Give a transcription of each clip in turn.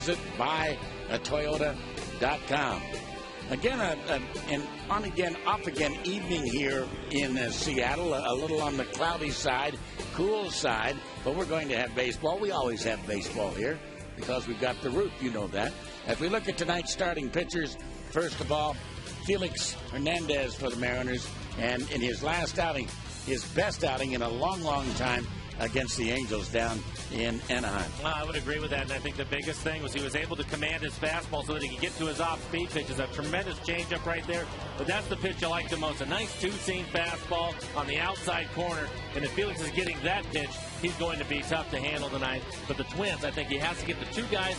Visit buyatoyota.com. Again, an on-again, off-again evening here in Seattle, a little on the cloudy side, cool side, but we're going to have baseball. We always have baseball here because we've got the roof, you know that. As we look at tonight's starting pitchers, first of all, Felix Hernandez for the Mariners, and in his last outing, his best outing in a long, long time against the Angels down in Anaheim. I would agree with that, and I think the biggest thing was he was able to command his fastball so that he could get to his off-speed pitches. A tremendous changeup right there, but that's the pitch I like the most. A nice two-seam fastball on the outside corner, and if Felix is getting that pitch, he's going to be tough to handle tonight. But the Twins, I think he has to get the two guys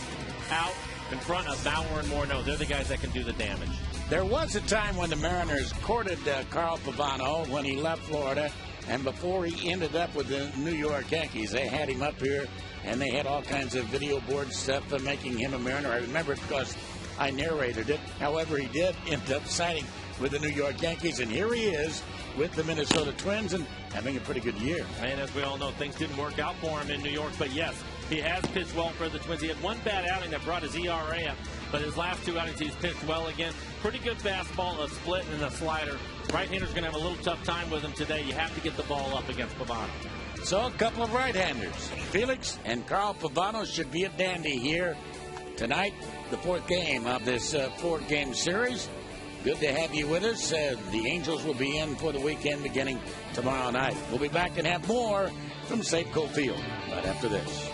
out in front of Bauer and Morneau. They're the guys that can do the damage. There was a time when the Mariners courted Carl Pavano when he left Florida, and before he ended up with the New York Yankees. They had him up here, and they had all kinds of video board stuff making him a Mariner. I remember it because I narrated it. However, he did end up signing with the New York Yankees, and here he is with the Minnesota Twins and having a pretty good year. And as we all know, things didn't work out for him in New York, but yes, he has pitched well for the Twins. He had one bad outing that brought his ERA up, but his last two outings he's pitched well again. Pretty good fastball, a split, and a slider. Right-hander's going to have a little tough time with him today. You have to get the ball up against Pavano. So a couple of right-handers. Felix and Carl Pavano should be a dandy here tonight, the fourth game of this four-game series. Good to have you with us. The Angels will be in for the weekend beginning tomorrow night. We'll be back and have more from Safeco Field right after this.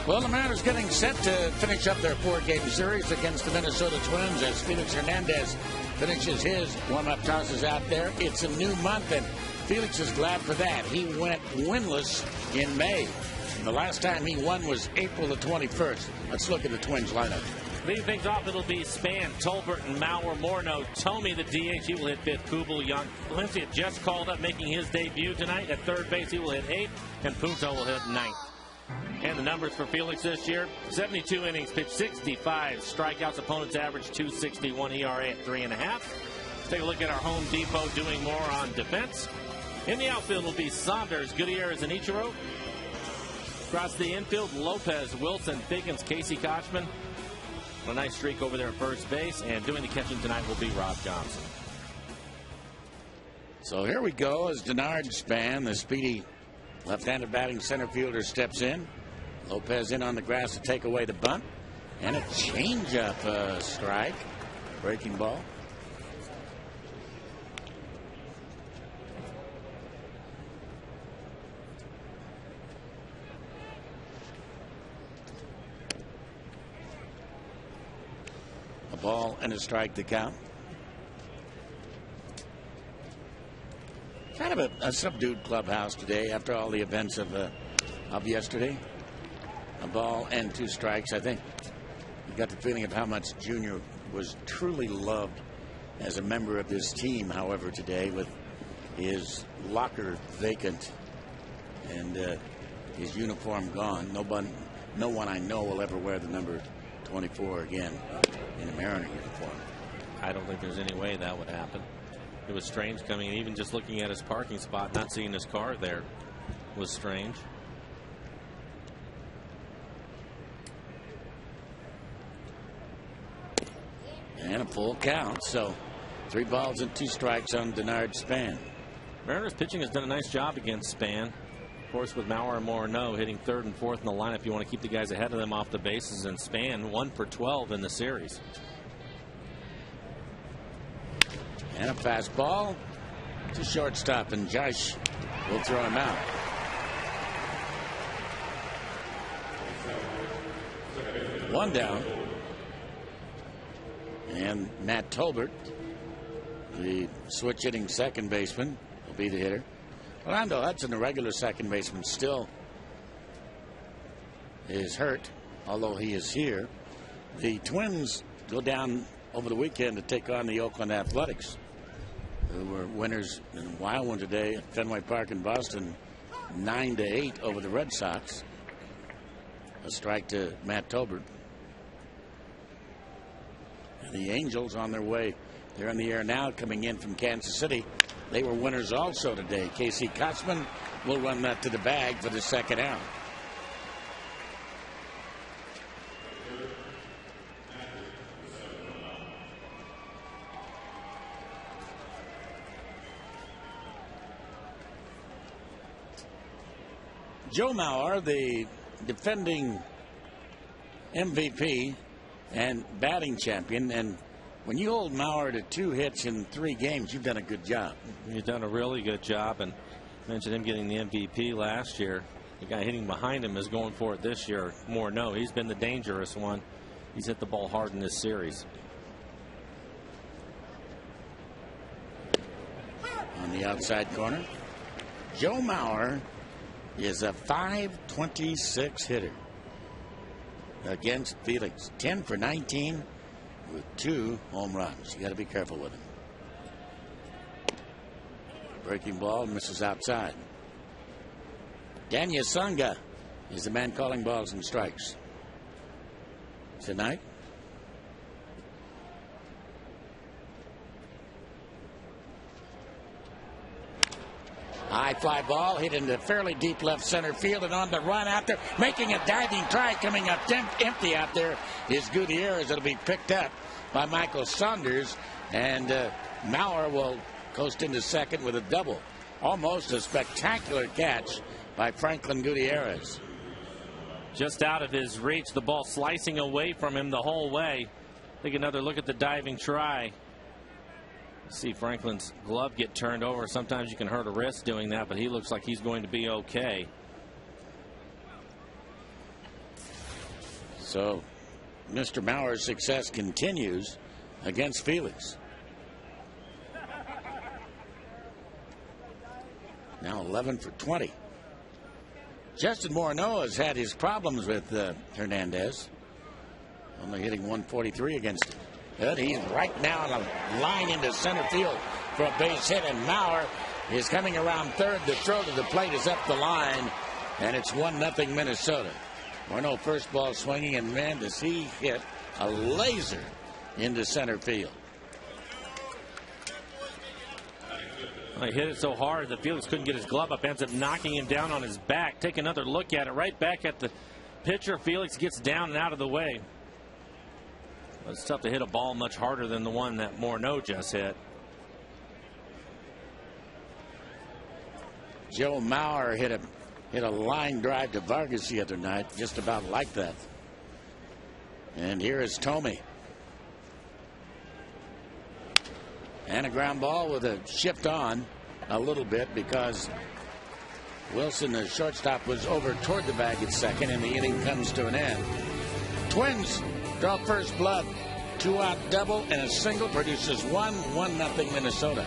Well, the Mariners getting set to finish up their four-game series against the Minnesota Twins as Felix Hernandez finishes his warm-up tosses out there. It's a new month, and Felix is glad for that. He went winless in May. And the last time he won was April the 21st. Let's look at the Twins lineup. Leading things off, it'll be Span, Tolbert, and Mauer, Morneau. Tomey, the DH, he will hit fifth. Kubel, Young. Lindsey had just called up, making his debut tonight. At third base, he will hit eighth, and Punto will hit ninth. And the numbers for Felix this year, 72 innings, pitched 65 strikeouts. Opponents average 261, ERA at 3.5. Let's take a look at our Home Depot doing more on defense. In the outfield will be Saunders, Gutierrez, and Ichiro. Across the infield, Lopez, Wilson, Figgins, Casey Kochman. A nice streak over there at first base. And doing the catching tonight will be Rob Johnson. So here we go as Denard Span, the speedy left-handed batting center fielder, steps in. Lopez in on the grass to take away the bunt. And a changeup strike. Breaking ball. A ball and a strike to count. Kind of a subdued clubhouse today after all the events of yesterday. A ball and 2 strikes. I think you got the feeling of how much Junior was truly loved as a member of this team. However, today with his locker vacant and his uniform gone, no one I know will ever wear the number 24 again in a Mariner uniform. I don't think there's any way that would happen. It was strange coming in. Even just looking at his parking spot, not seeing his car there was strange. And a full count. So 3 balls and 2 strikes on Denard Span. Mariners pitching has done a nice job against Span. Of course, with Maurer and Morneau hitting 3rd and 4th in the lineup, you want to keep the guys ahead of them off the bases. And Span 1 for 12 in the series. And a fastball to shortstop, and Josh will throw him out. One down. And Matt Tolbert, the switch hitting second baseman, will be the hitter. Orlando Hudson, the regular second baseman, still is hurt, although he is here. The Twins go down over the weekend to take on the Oakland Athletics, who were winners in a wild one today at Fenway Park in Boston, 9-8 over the Red Sox. A strike to Matt Tolbert. And the Angels on their way. They're in the air now, coming in from Kansas City. They were winners also today. Casey Kotzman will run that to the bag for the second out. Joe Mauer, the defending MVP and batting champion, and when you hold Mauer to 2 hits in 3 games, you've done a good job. You've done a really good job, and mentioned him getting the MVP last year. The guy hitting behind him is going for it this year. Morneau, he's been the dangerous one. He's hit the ball hard in this series. On the outside corner, Joe Mauer is a .526 hitter against Felix. 10 for 19 with 2 home runs. You got to be careful with him. Breaking ball misses outside. Dan Yasanga is the man calling balls and strikes tonight. High fly ball hit into fairly deep left center field, and on the run out there, making a diving try, coming up empty out there is Gutierrez. It'll be picked up by Michael Saunders, and Mauer will coast into second with a double. Almost a spectacular catch by Franklin Gutierrez. Just out of his reach, the ball slicing away from him the whole way. Take another look at the diving try. See Franklin's glove get turned over. Sometimes you can hurt a wrist doing that, but he looks like he's going to be okay. So Mr. Mauer's success continues against Felix. Now 11 for 20. Justin Morneau has had his problems with Hernandez. Only hitting 143 against him. But he's right now on a line into center field for a base hit, and Mauer is coming around third. The throw to the plate is up the line, and it's 1-0 Minnesota. Morneau first ball swinging, and man, does he hit a laser into center field. Well, he hit it so hard that Felix couldn't get his glove up, ends up knocking him down on his back. Take another look at it, right back at the pitcher. Felix gets down and out of the way. It's tough to hit a ball much harder than the one that Morneau just hit. Joe Mauer hit a line drive to Vargas the other night, just about like that. And here is Tomey. And a ground ball with a shift on a little bit because Wilson, the shortstop, was over toward the bag at second, and the inning comes to an end. Twins draw first blood. 2-out double and a single produces 1-0 Minnesota.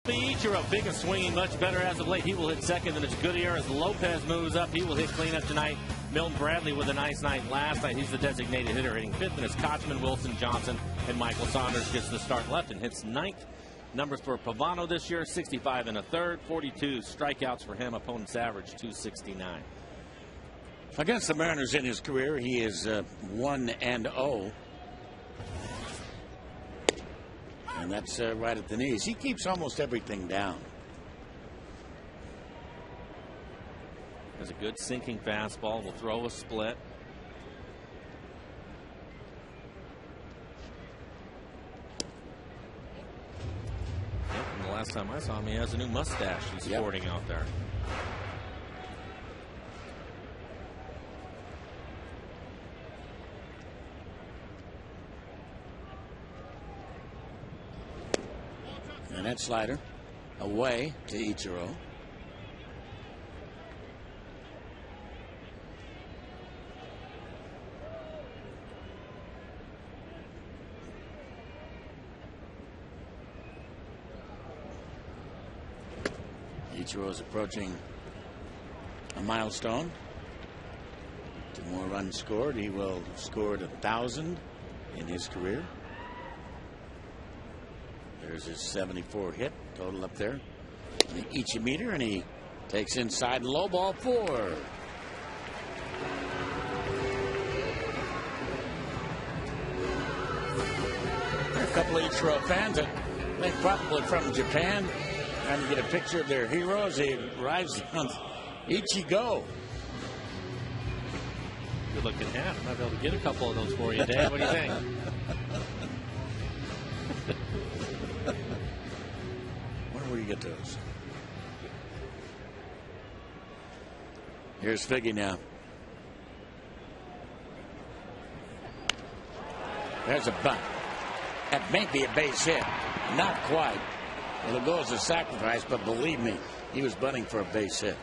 Ichiro, big and swinging, much better as of late. He will hit second, and it's Goodyear as Lopez moves up. He will hit cleanup tonight. Milton Bradley with a nice night last night. He's the designated hitter, hitting fifth, and it's Kochman, Wilson, Johnson, and Michael Saunders gets the start left and hits ninth. Numbers for Pavano this year: 65 1/3, 42 strikeouts for him. Opponent's average 269. Against the Mariners in his career, he is 1-0. And that's right at the knees. He keeps almost everything down. Has a good sinking fastball. Will throw a split. Yep, and the last time I saw him, he has a new mustache he's sporting out there. And that slider away to Ichiro. Ichiro is approaching a milestone. 2 more runs scored. He will have scored 1,000 in his career. There's his 74 hit total up there. The Ichimeter, and he takes inside, low ball 4. There are a couple of Ichiro fans that I think probably from Japan, trying to get a picture of their hero as he arrives on Ichigo. Good looking hat. I might be able to get a couple of those for you, Dave. What do you think? Where do you get those? Here's Figgy now. There's a bunt. That may be a base hit. Not quite. It'll go as a sacrifice, but believe me, he was bunting for a base hit.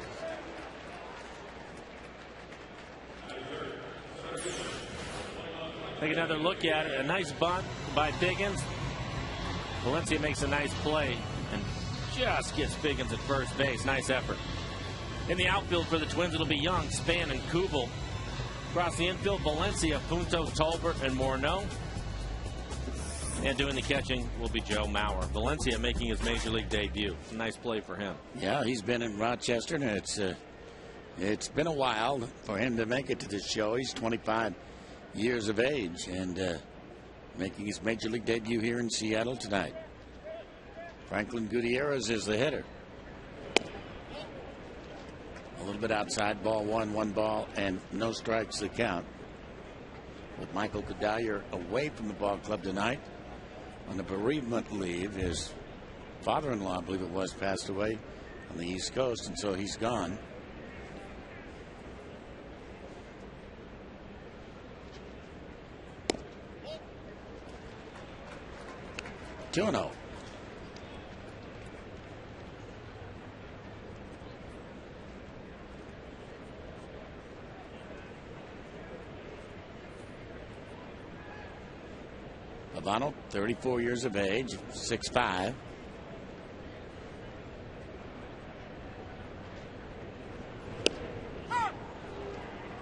Take another look at it. A nice bunt by Figgins. Valencia makes a nice play and just gets Figgins at first base. Nice effort. In the outfield for the Twins, it'll be Young, Span, and Kubel. Across the infield, Valencia, Punto, Tolbert, and Morneau. And doing the catching will be Joe Mauer. Valencia making his major league debut. Nice play for him. Yeah, he's been in Rochester, and it's been a while for him to make it to this show. He's 25 years of age and making his major league debut here in Seattle tonight. Franklin Gutierrez is the hitter. A little bit outside, ball one ball, and no strikes the count. With Michael Cadallier away from the ball club tonight on a bereavement leave. His father-in-law, I believe it was, passed away on the East Coast, and so he's gone. Two and 0. Pavano, 34 years of age, 6'5".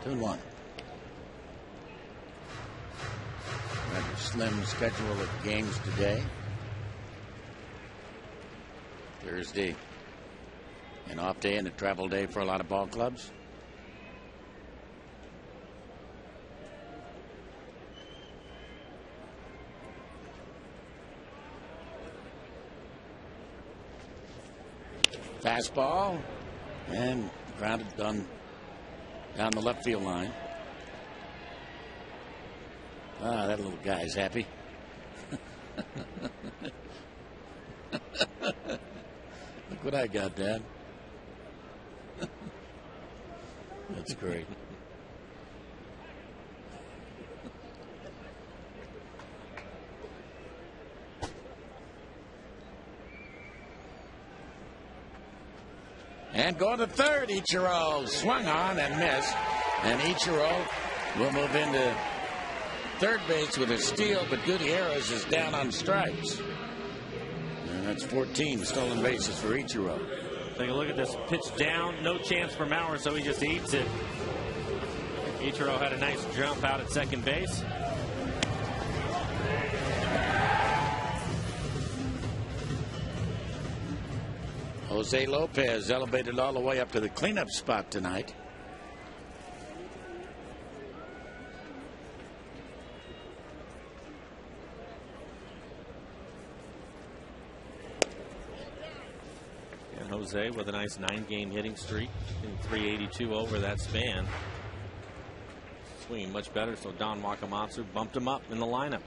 Two and 1. Rather slim schedule of games today. Thursday, an off day and a travel day for a lot of ball clubs. Fastball and grounded down the left field line. Ah, that little guy's happy. Look what I got, Dad. That's great. And going to third, Ichiro swung on and missed. And Ichiro will move into third base with a steal, but Gutierrez is down on strikes. And that's 14 stolen bases for Ichiro. Take a look at this pitch down. No chance for Mauer, so he just eats it. Ichiro had a nice jump out at second base. Jose Lopez elevated all the way up to the cleanup spot tonight. And Jose with a nice 9-game hitting streak, hitting 382 over that span. Swinging much better, so Don Wakamatsu bumped him up in the lineup.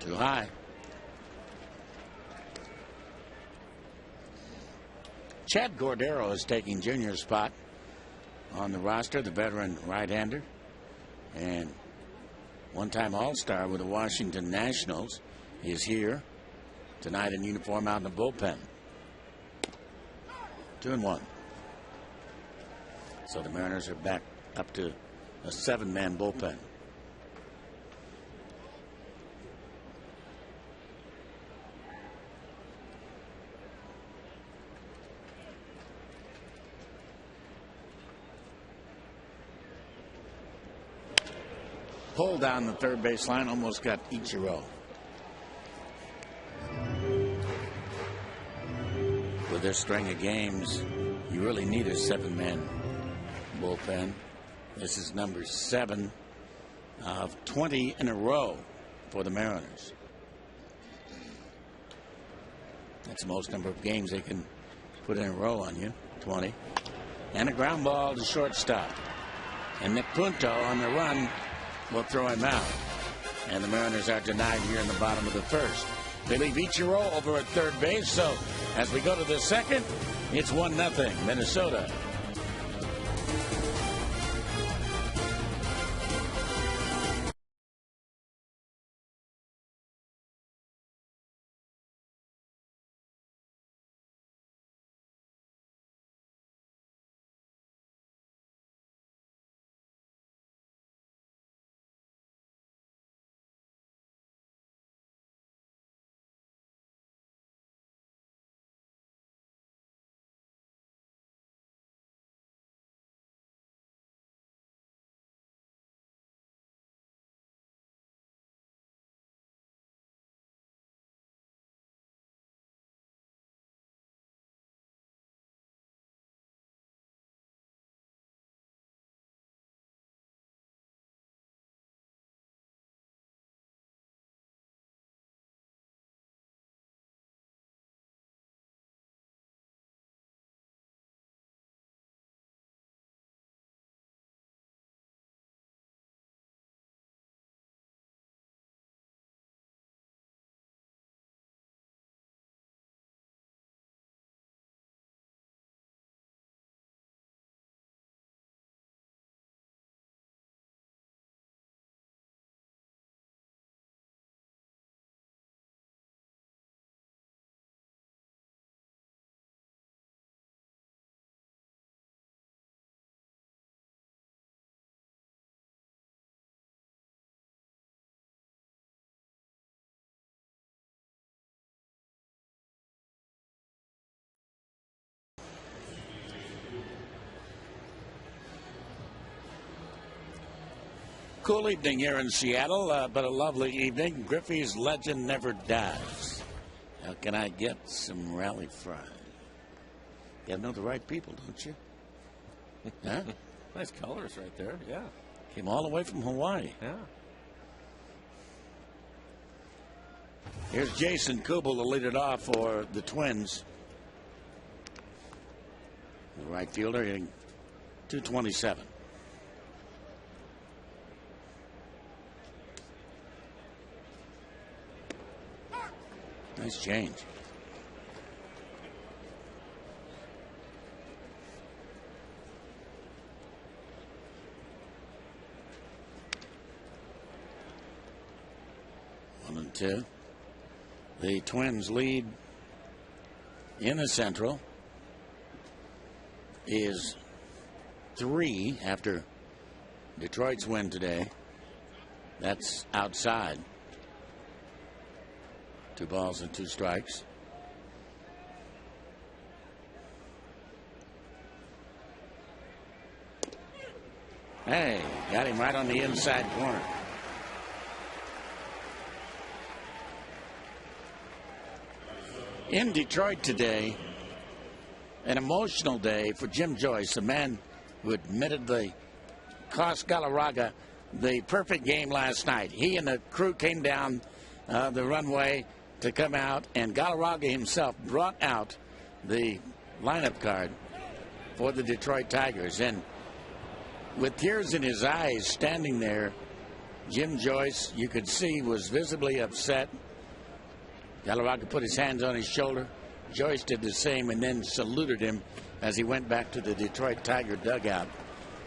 Too high. Chad Cordero is taking Junior's spot on the roster, the veteran right-hander and one-time All-Star with the Washington Nationals. He is here tonight in uniform out in the bullpen. 2 and 1. So the Mariners are back up to a 7-man bullpen. Pull down the third base line, almost got Ichiro. With this string of games, you really need a 7-man bullpen. This is number 7 of 20 in a row for the Mariners. That's the most number of games they can put in a row on you, 20. And a ground ball to shortstop. And Nick Punto on the run will throw him out. And the Mariners are denied here in the bottom of the first. They leave Ichiro over at third base. So as we go to the second, it's 1-0 Minnesota. Cool evening here in Seattle, but a lovely evening. Griffey's legend never dies. How can I get some rally fries? You know the right people, don't you? Huh? Nice colors right there, yeah. Came all the way from Hawaii. Yeah. Here's Jason Kubel to lead it off for the Twins. The right fielder hitting .227. Nice change. One and two. The Twins lead in the Central is 3 after Detroit's win today. That's outside. 2 balls and 2 strikes. Hey, got him right on the inside corner. In Detroit today, an emotional day for Jim Joyce, a man who admittedly cost Galarraga the perfect game last night. He and the crew came down the runway to come out, and Galarraga himself brought out the lineup card for the Detroit Tigers. And with tears in his eyes, standing there, Jim Joyce, you could see, was visibly upset. Galarraga put his hands on his shoulder. Joyce did the same and then saluted him as he went back to the Detroit Tiger dugout.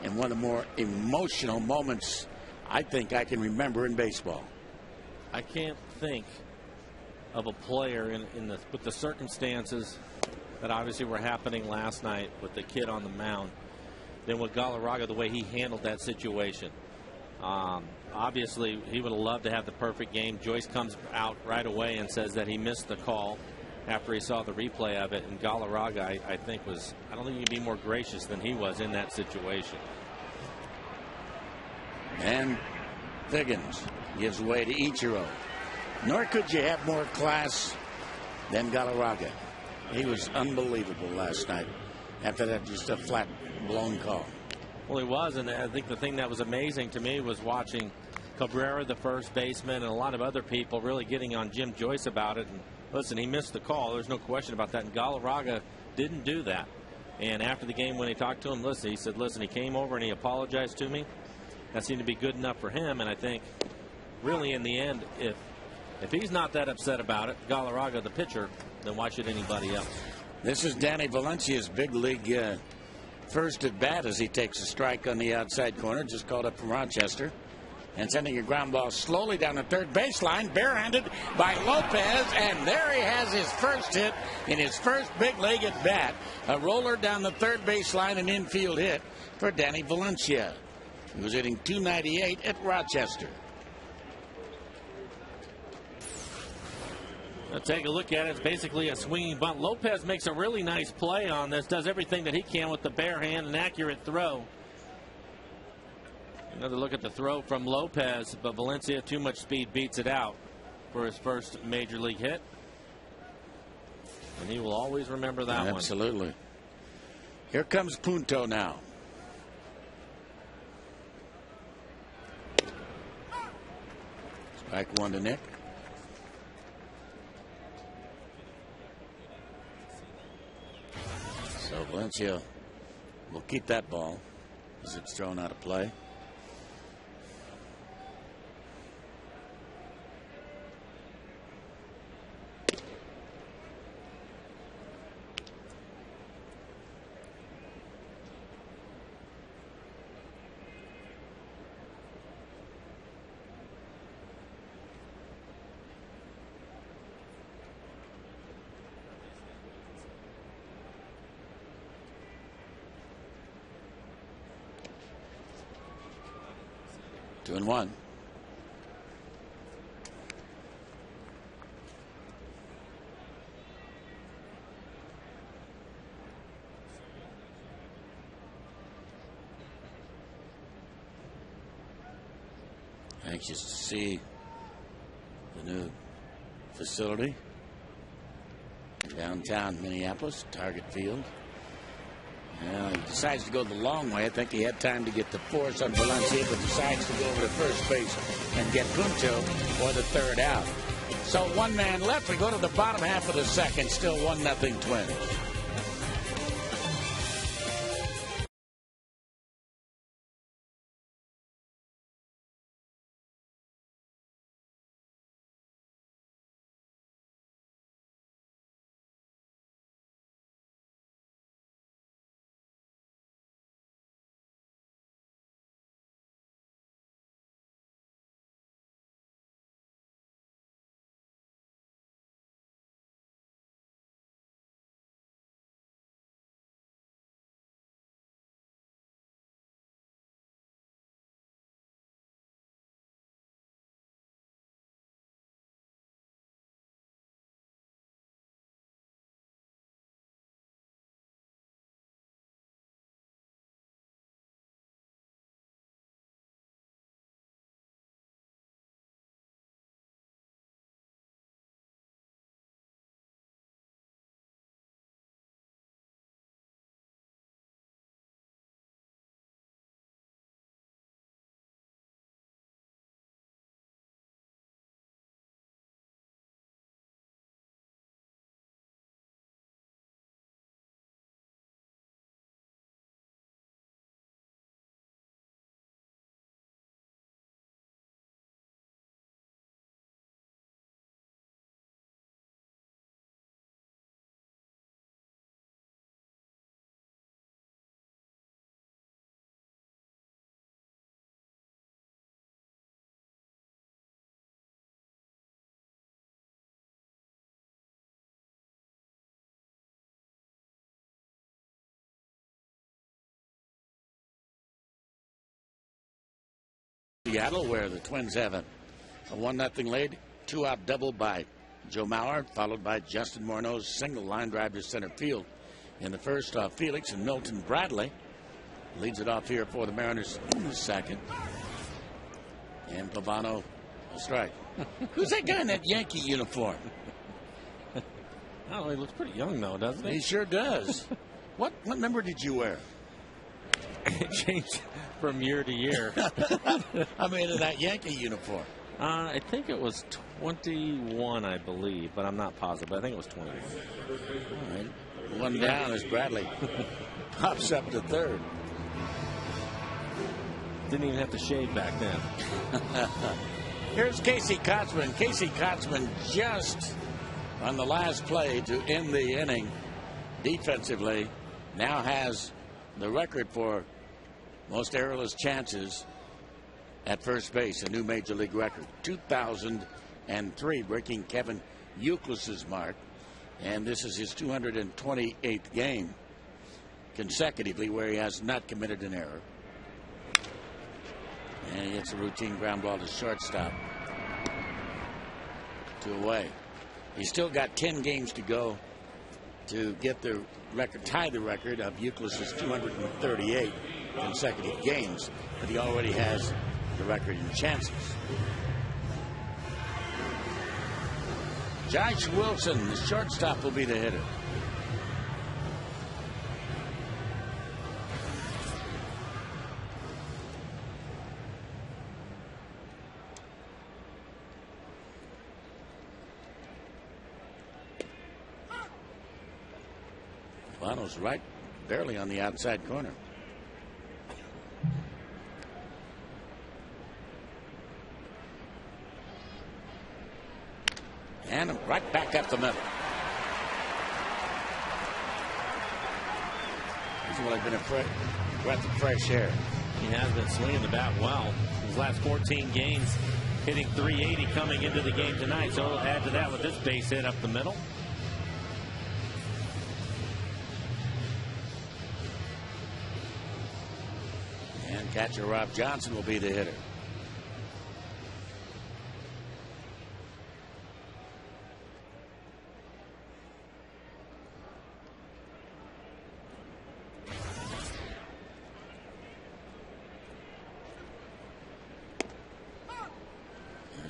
And one of the more emotional moments I think I can remember in baseball. I can't think of a player with the circumstances that obviously were happening last night with the kid on the mound than with Galarraga, the way he handled that situation. Obviously, he would have loved to have the perfect game. Joyce comes out right away and says that he missed the call after he saw the replay of it. And Galarraga, I think, I don't think you can be more gracious than he was in that situation. And Figgins gives way to Ichiro. Nor could you have more class than Galarraga. He was unbelievable last night after that just a flat blown call. Well, he was, and I think the thing that was amazing to me was watching Cabrera, the first baseman, and a lot of other people really getting on Jim Joyce about it. And listen, he missed the call. There's no question about that. And Galarraga didn't do that. And after the game, when he talked to him, he said, listen, he came over and he apologized to me. That seemed to be good enough for him. And I think really in the end, if he's not that upset about it, Galarraga, the pitcher, then why should anybody else? This is Danny Valencia's big league first at bat as he takes a strike on the outside corner, just called up from Rochester, and sending a ground ball slowly down the third baseline, barehanded by Lopez, and there he has his first hit in his first big league at bat. A roller down the third baseline, an infield hit for Danny Valencia, who was hitting .298 at Rochester. Let's take a look at it. It's basically a swinging bunt. Lopez makes a really nice play on this, does everything that he can with the bare hand, an accurate throw. Another look at the throw from Lopez, but Valencia, too much speed, beats it out for his first major league hit. And he will always remember that one. Absolutely. Here comes Punto now. Strike one to Nick. So Valencia will keep that ball as it's thrown out of play. Two and one. Anxious to see the new facility downtown Minneapolis, Target Field. He decides to go the long way. I think he had time to get the force on Valencia, but decides to go over to first base and get Punto for the third out. So one man left. We go to the bottom half of the second. Still 1-0 Twins. Seattle, where the Twins have a 1-0 lead. 2-out double by Joe Mauer, followed by Justin Morneau's single line drive to center field. In the first, Felix and Milton Bradley leads it off here for the Mariners in the second. And Pavano a strike. Who's that guy in that Yankee uniform? Oh, he looks pretty young though, doesn't he? He sure does. What number did you wear? It changed from year to year. I mean, in that Yankee uniform. I think it was 21, I believe, but I'm not positive. But I think it was 21. All right. One down as Bradley pops up to third. Didn't even have to shave back then. Here's Casey Kotzman. Casey Kotzman just on the last play to end the inning defensively now has the record for most errorless chances at first base, a new major league record. 2003, breaking Kevin Youkilis's mark. And this is his 228th game consecutively where he has not committed an error. And he hits a routine ground ball to shortstop. 2 away. He's still got 10 games to go to get the record, tie the record of Youkilis's 238 consecutive games, but he already has the record in chances. Josh Wilson, the shortstop, will be the hitter. Bono's right, barely on the outside corner. And right back up the middle. This will have been a breath of fresh air. He has been swinging the bat well. His last 14 games hitting .380 coming into the game tonight. So we'll add to that with this base hit up the middle. And catcher Rob Johnson will be the hitter.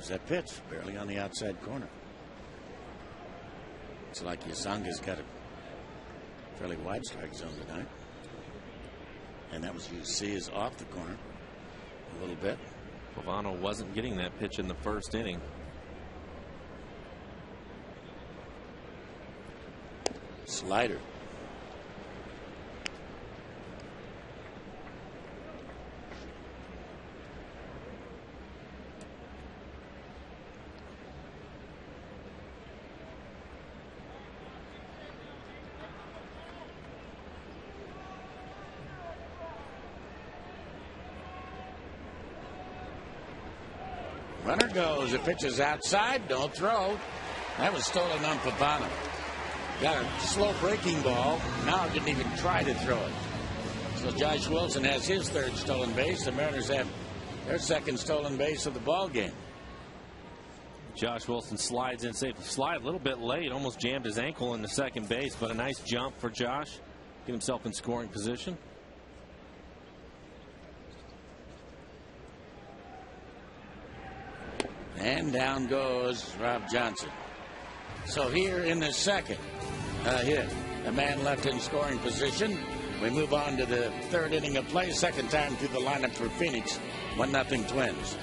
There's that pitch, barely on the outside corner. It's like Yazanga's got a fairly wide strike zone tonight. And that was, you see, is off the corner a little bit. Pavano wasn't getting that pitch in the first inning. Slider. Runner goes. The pitch is outside. Don't throw. That was stolen on Pavano. Got a slow breaking ball. Now didn't even try to throw it. So Josh Wilson has his third stolen base. The Mariners have their second stolen base of the ball game. Josh Wilson slides in safe. Slide a little bit late. Almost jammed his ankle in the second base, but a nice jump for Josh. Get himself in scoring position. And down goes Rob Johnson. So here in the second hit, a man left in scoring position. We move on to the third inning of play. Second time through the lineup for Phoenix. 1-0 Twins.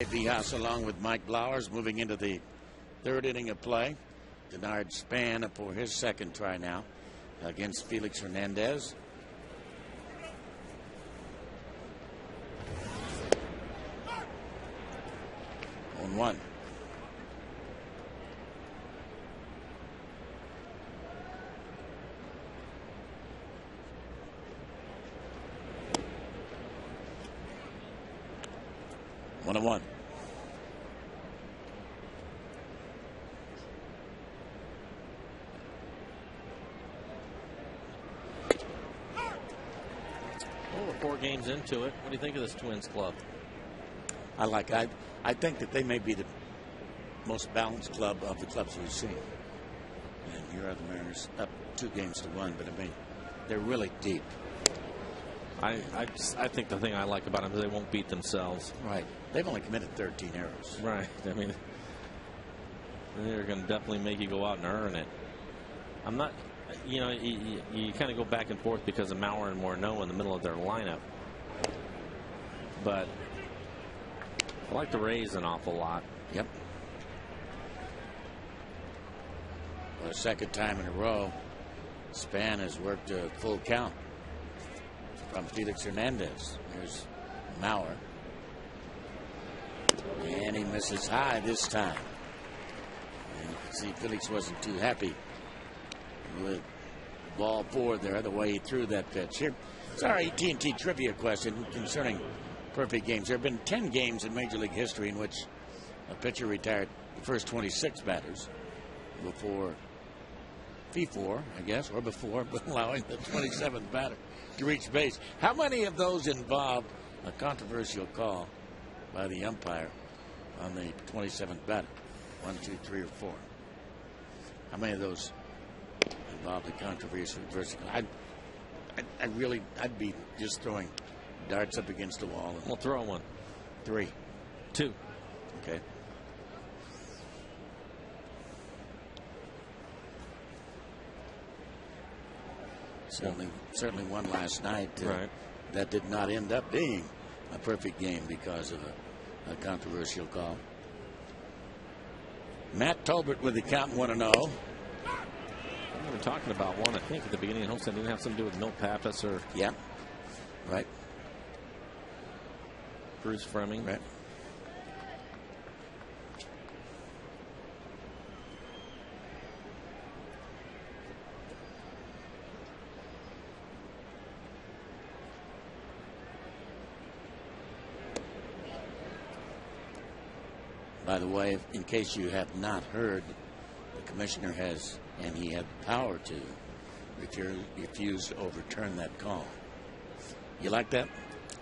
Vijas along with Mike Blowers moving into the third inning of play. Denard Span up for his second try now against Felix Hernandez. On one. One and one. Well, we're 4 games into it. What do you think of this Twins club? I think that they may be the most balanced club of the clubs we've seen. And here are the Mariners up 2-1, but I mean, they're really deep. I think the thing I like about them is they won't beat themselves. Right. They've only committed 13 errors. Right. I mean, they're going to definitely make you go out and earn it. I'm not, you kind of go back and forth because of Mauer and Morneau in the middle of their lineup. But I like the Rays an awful lot. Yep. For the second time in a row, Span has worked a full count from Felix Hernandez. There's Mauer. And he misses high this time. And you can see Felix wasn't too happy with ball 4 there, the way he threw that pitch. Here, Sorry, AT&T trivia question concerning perfect games. There have been 10 games in Major League history in which a pitcher retired the first 26 batters before before, I guess, or before allowing the 27th batter to reach base. How many of those involved a controversial call by the umpire on the 27th batter? 1, 2, 3, or 4. How many of those involved a controversial call? I'd be just throwing darts up against the wall. We'll throw one. 3. 2. Okay. Certainly one last night. Right. That did not end up being a perfect game because of a controversial call. Matt Tolbert with the count 1-0. We were talking about one, I think, at the beginning of the homestand. Didn't have something to do with Milt Pappas or. Yeah. Right. Bruce Fremming. Right. By the way, in case you have not heard, the commissioner has, and he had the power to, refuse to overturn that call. You like that?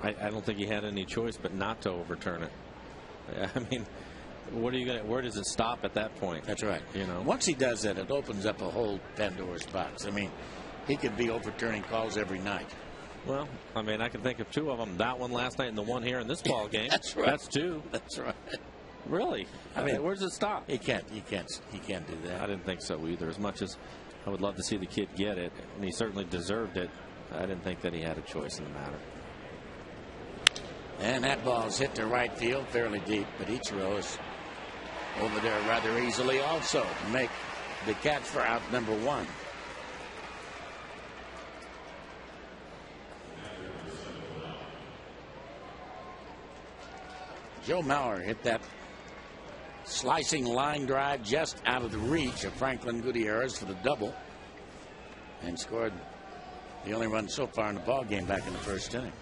I don't think he had any choice but not to overturn it. I mean, what are you gonna? Where does it stop at that point? That's right. You know, once he does that, it opens up a whole Pandora's box. I mean, he could be overturning calls every night. Well, I mean, I can think of 2 of them. That one last night and the one here in this ball game. That's right. That's 2. That's right. Really? I mean, where does it stop? He can't do that. I didn't think so either. As much as I would love to see the kid get it, and he certainly deserved it, I didn't think that he had a choice in the matter. And that ball's hit to right field fairly deep, but Ichiro is over there rather easily also to make the catch for out number 1. Joe Mauer hit that slicing line drive just out of the reach of Franklin Gutierrez for the double and scored the only run so far in the ball game back in the first inning.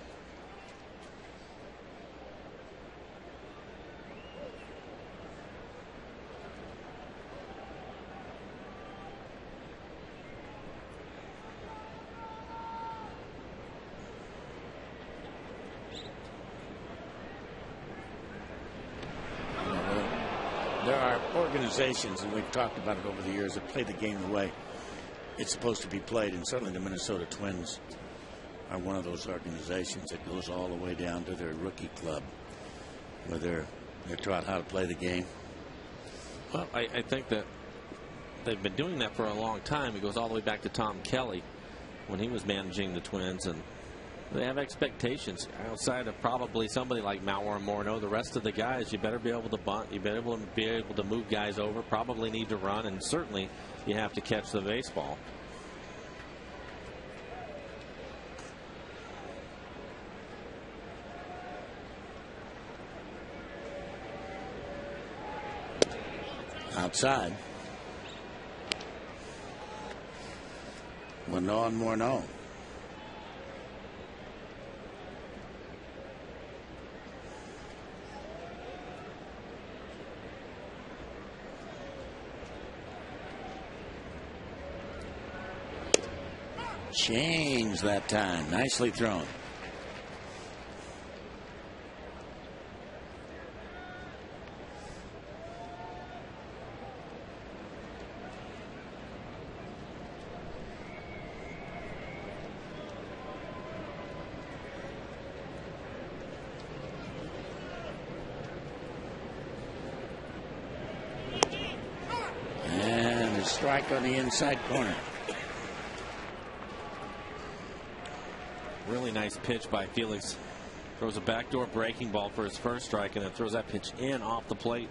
There are organizations, and we've talked about it over the years, that play the game the way it's supposed to be played, and certainly the Minnesota Twins are one of those organizations that goes all the way down to their rookie club, where they're taught how to play the game. Well, I think that they've been doing that for a long time. It goes all the way back to Tom Kelly when he was managing the Twins, and they have expectations outside of probably somebody like Mauer and Morneau. The rest of the guys, you better be able to bunt. You better be able to move guys over. Probably need to run, and certainly you have to catch the baseball. Outside. Morneau and Morneau. Change that time. Nicely thrown. And a strike on the inside corner. Really nice pitch by Felix. Throws a backdoor breaking ball for his first strike, and then throws that pitch in off the plate.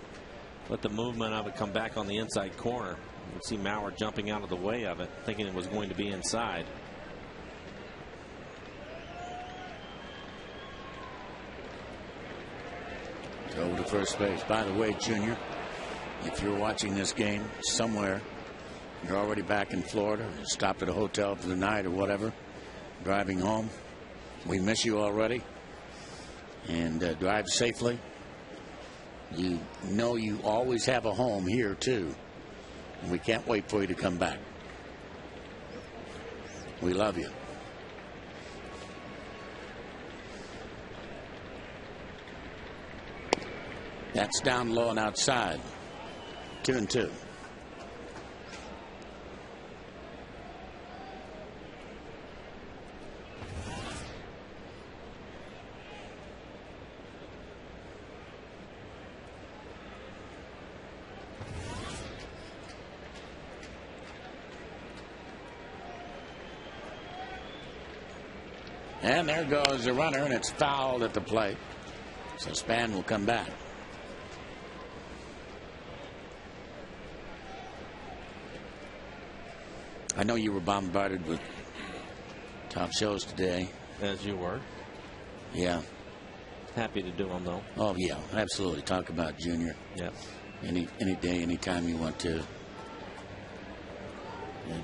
Let the movement of it come back on the inside corner. You can see Mauer jumping out of the way of it, thinking it was going to be inside. Throw to first base. By the way, Junior, if you're watching this game somewhere, you're already back in Florida, stopped at a hotel for the night or whatever, driving home, we miss you already. And drive safely. You know you always have a home here, too. And we can't wait for you to come back. We love you. That's down low and outside. 2-2. And there goes the runner, and it's fouled at the plate. So Span will come back. I know you were bombarded with top shows today. As you were. Yeah. Happy to do them, though. Oh, yeah, absolutely. Talk about Junior. Yeah. Any day, anytime you want to. And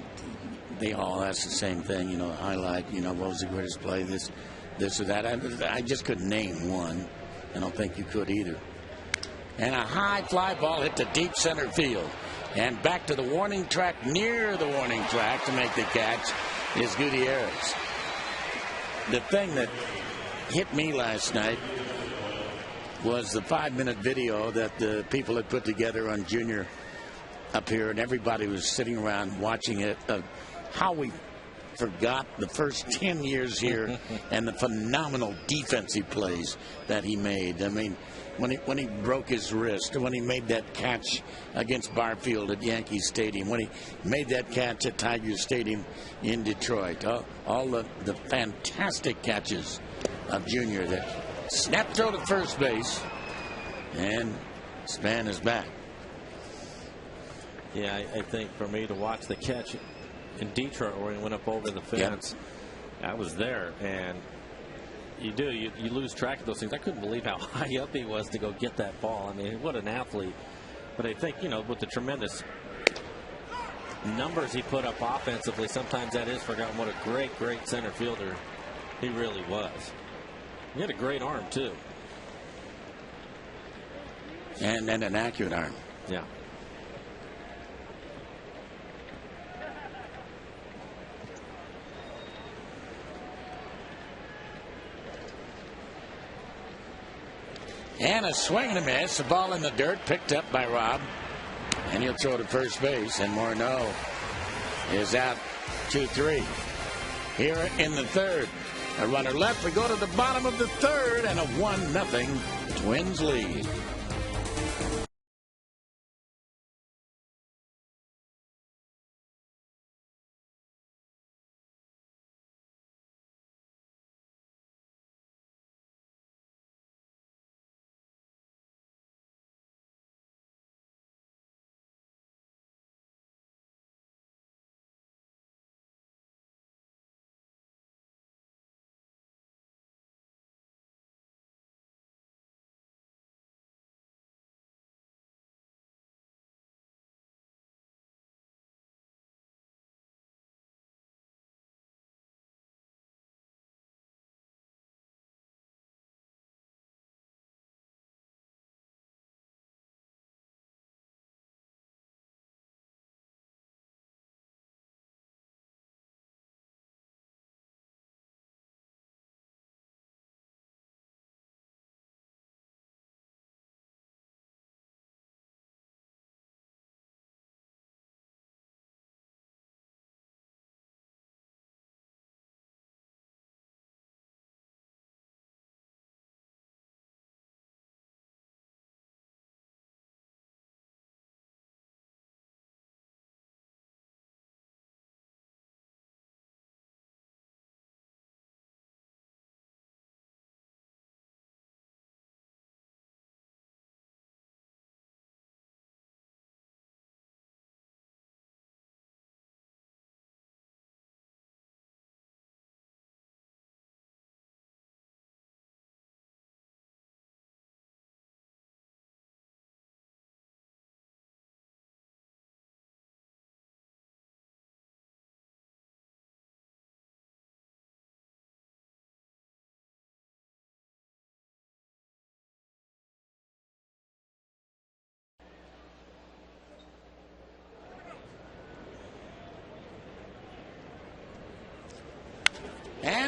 they all ask the same thing, you know, highlight, you know, what was the greatest play, this or that. I just couldn't name one. I don't think you could either. And a high fly ball hit to deep center field. And back to the warning track, near the warning track to make the catch is Gutierrez. The thing that hit me last night was the 5-minute video that the people had put together on Junior up here, and everybody was sitting around watching it. How we forgot the first 10 years here and the phenomenal defensive plays that he made. I mean, when he broke his wrist, when he made that catch against Barfield at Yankee Stadium, when he made that catch at Tiger Stadium in Detroit, all the fantastic catches of Junior. That snap throw to first base, and Span is back. Yeah, I think for me to watch the catch in Detroit where he went up over the fence, I was there, and you lose track of those things. I couldn't believe how high up he was to go get that ball. I mean, what an athlete. But I think, you know, with the tremendous numbers he put up offensively, sometimes that is forgotten what a great center fielder he really was. He had a great arm, too. And an accurate arm. Yeah. And a swing and a miss. The ball in the dirt, picked up by Rob. And he'll throw to first base. And Morneau is out 2-3. Here in the third. A runner left. We go to the bottom of the third. And a 1-0 Twins lead.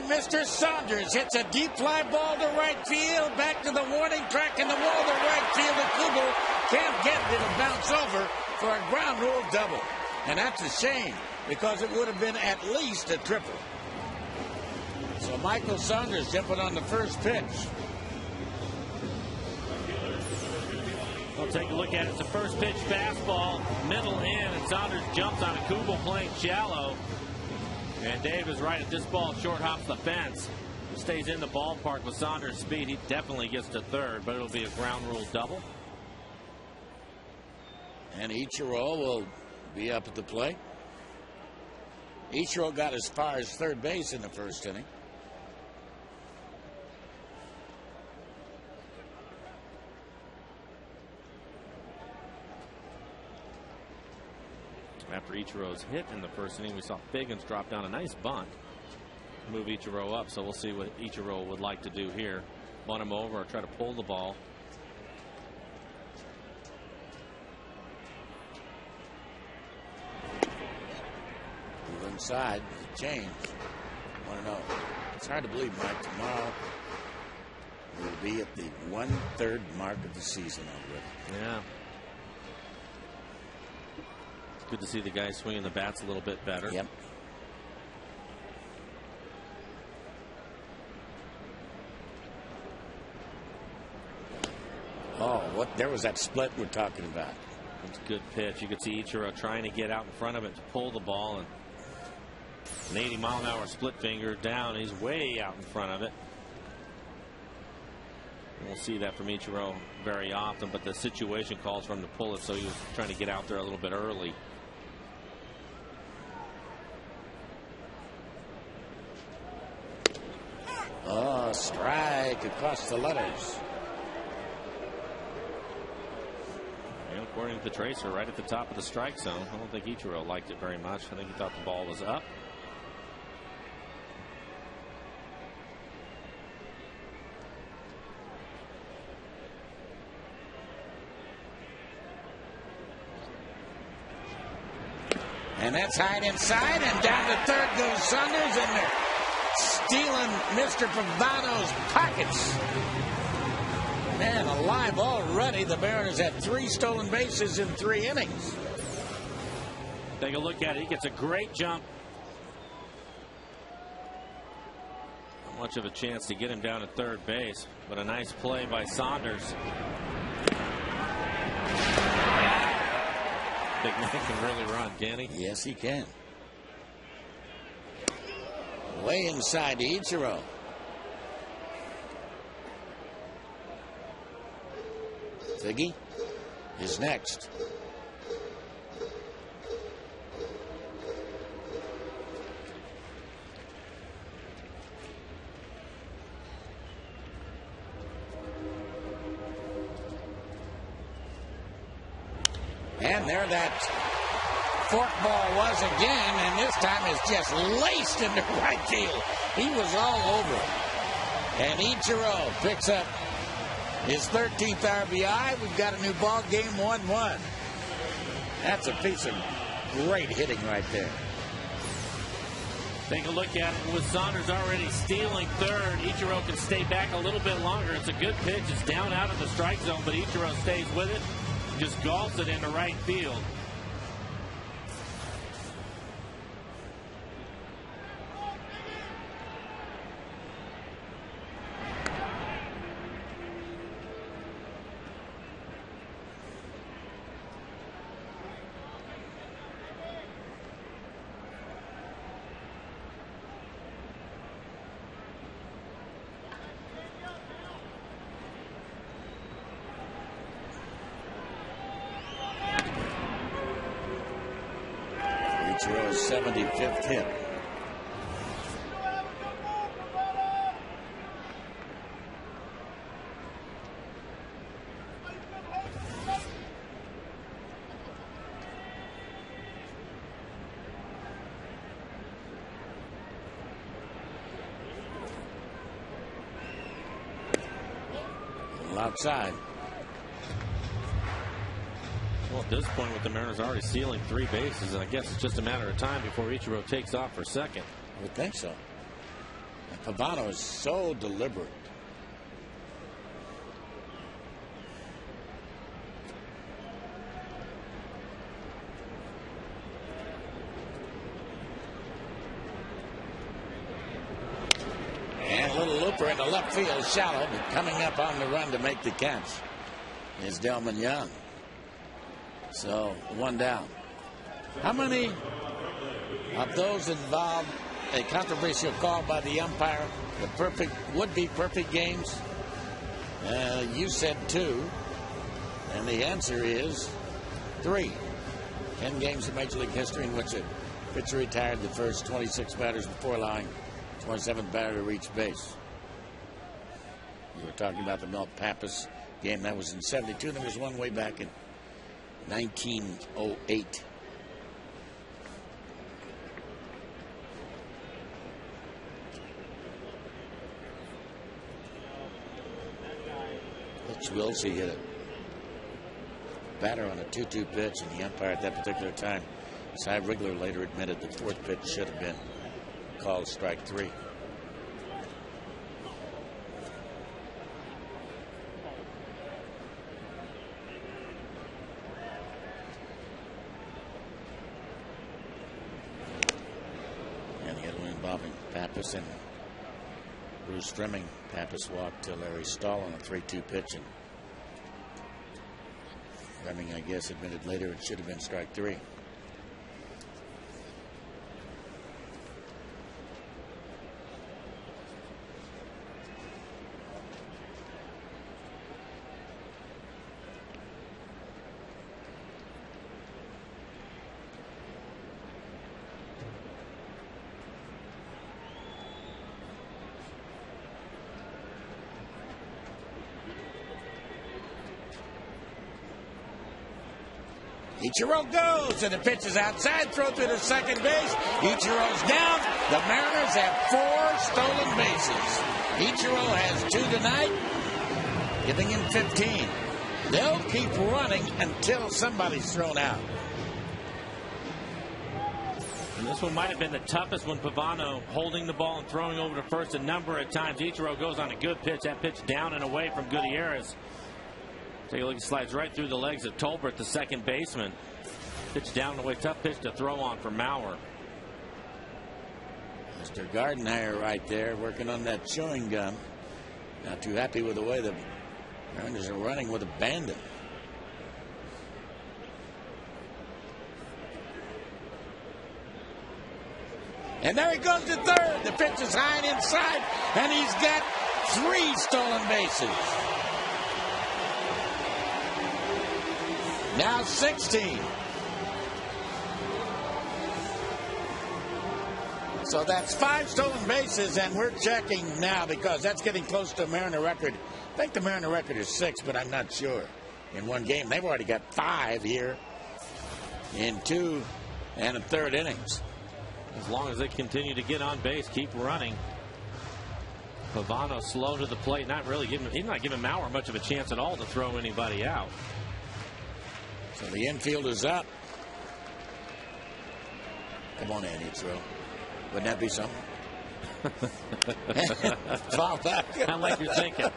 And Mr. Saunders hits a deep fly ball to right field. Back to the warning track in the wall to right field. And Kubel can't get it. It'll bounce over for a ground rule double. And that's a shame because it would have been at least a triple. So Michael Saunders jumping on the first pitch. We'll take a look at it. It's a first pitch fastball, middle in, and Saunders jumps on a Kubel playing shallow. And Dave is right. At this ball, short hops the fence. Stays in the ballpark with Saunders' speed. He definitely gets to third, but it'll be a ground rule double. And Ichiro will be up at the plate. Ichiro got as far as third base in the first inning. After Ichiro's hit in the first inning, we saw Figgins drop down a nice bunt, move Ichiro up. So we'll see what Ichiro would like to do here. Bunt him over or try to pull the ball. Move inside, change. Want to know? It's hard to believe, Mike. Tomorrow we'll be at the 1/3 mark of the season already. Yeah. Good to see the guys swinging the bats a little bit better. Yep. Oh, what? There was that split we're talking about. It's a good pitch. You could see Ichiro trying to get out in front of it to pull the ball, and an 80-mile-an-hour split finger down. He's way out in front of it. We'll see that from Ichiro very often, but the situation calls for him to pull it, so he was trying to get out there a little bit early. Oh, strike across the letters. And according to the tracer, right at the top of the strike zone. I don't think Ichiro liked it very much. I think he thought the ball was up. And that's high inside, and down to third goes Saunders, and they're stealing Mr. Pavado's pockets. Man, alive already. The Mariners had 3 stolen bases in 3 innings. Take a look at it. He gets a great jump. Not much of a chance to get him down at third base, but a nice play by Saunders. Big man can really run, can he? Yes, he can. Way inside to Ichiro. Ziggy is next. And there that forkball was again, and this time it's just laced into right field. He was all over it. And Ichiro picks up his 13th RBI. We've got a new ball game, 1-1. That's a piece of great hitting right there. Take a look at it. With Saunders already stealing third, Ichiro can stay back a little bit longer. It's a good pitch. It's down out of the strike zone, but Ichiro stays with it. Just golfs it into right field. Ichiro's 75th hit. Outside. Well, at this point, with the Mariners already stealing 3 bases, and I guess it's just a matter of time before Ichiro takes off for second. I would think so. Pavano is so deliberate. And a little looper into left field, shallow, but coming up on the run to make the catch is Delman Young. So 1 down. How many of those involved a controversial call by the umpire, the perfect, would-be perfect games? You said 2, and the answer is 3. 10 games in Major League history in which a pitcher retired the first 26 batters before allowing 27th batter to reach base. You were talking about the Milt Pappas game. That was in 72. There was one way back in 1908. Mitch Wilsey hit a batter on a 2-2 pitch, and the umpire at that particular time, Cy Rigler, later admitted the 4th pitch should have been called strike 3. And the other one involving Pappas and Bruce Stremming. Pappas walked to Larry Stahl on a 3-2 pitch, and Stremming, I guess, admitted later it should have been strike 3. Ichiro goes, and the pitch is outside. Throw to the second base. Ichiro's down. The Mariners have 4 stolen bases. Ichiro has 2 tonight, giving him 15. They'll keep running until somebody's thrown out. And this one might have been the toughest one. Pavano holding the ball and throwing over to first a number of times. Ichiro goes on a good pitch. That pitch down and away from Gutierrez. Take a look, it slides right through the legs of Tolbert, the second baseman. Pitch down and away, tough pitch to throw on for Mauer. Mr. Gardenhire right there working on that chewing gum. Not too happy with the way the Mariners are running with abandon. And there he goes to third. The pitch is high and inside, and he's got 3 stolen bases. Now 16. So that's 5 stolen bases, and we're checking now because that's getting close to a Mariner record. I think the Mariner record is 6, but I'm not sure. In one game, they've already got 5 here in 2 1/3 innings. As long as they continue to get on base, keep running. Pavano slow to the plate, he's not giving Mauer much of a chance at all to throw anybody out. So the infield is up. Come on, Andy, throw. Wouldn't that be something? Fall back. I like you're thinking.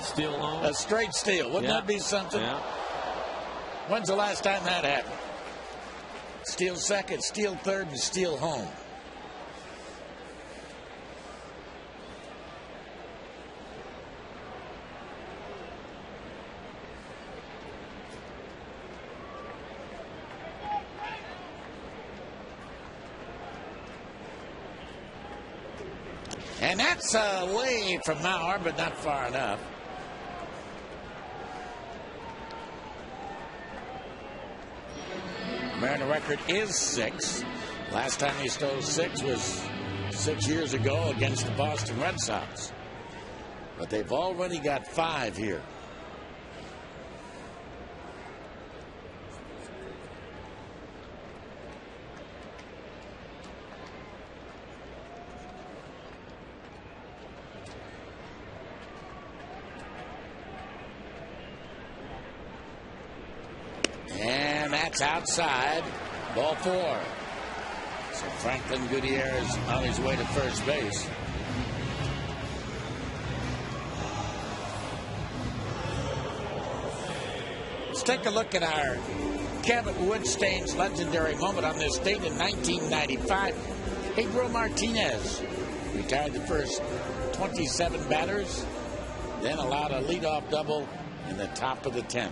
Steal home. A straight steal. Wouldn't that be something? Yeah. When's the last time that happened? Steal second, steal third, and steal home. And that's away from Mauer, but not far enough. Mariner record is 6. Last time he stole 6 was 6 years ago against the Boston Red Sox. But they've already got 5 here. And that's outside. Ball 4. So Franklin Gutierrez on his way to first base. Let's take a look at our Kevin Woodstain's legendary moment on this date in 1995. Pedro Martinez retired the first 27 batters, then allowed a leadoff double in the top of the 10th.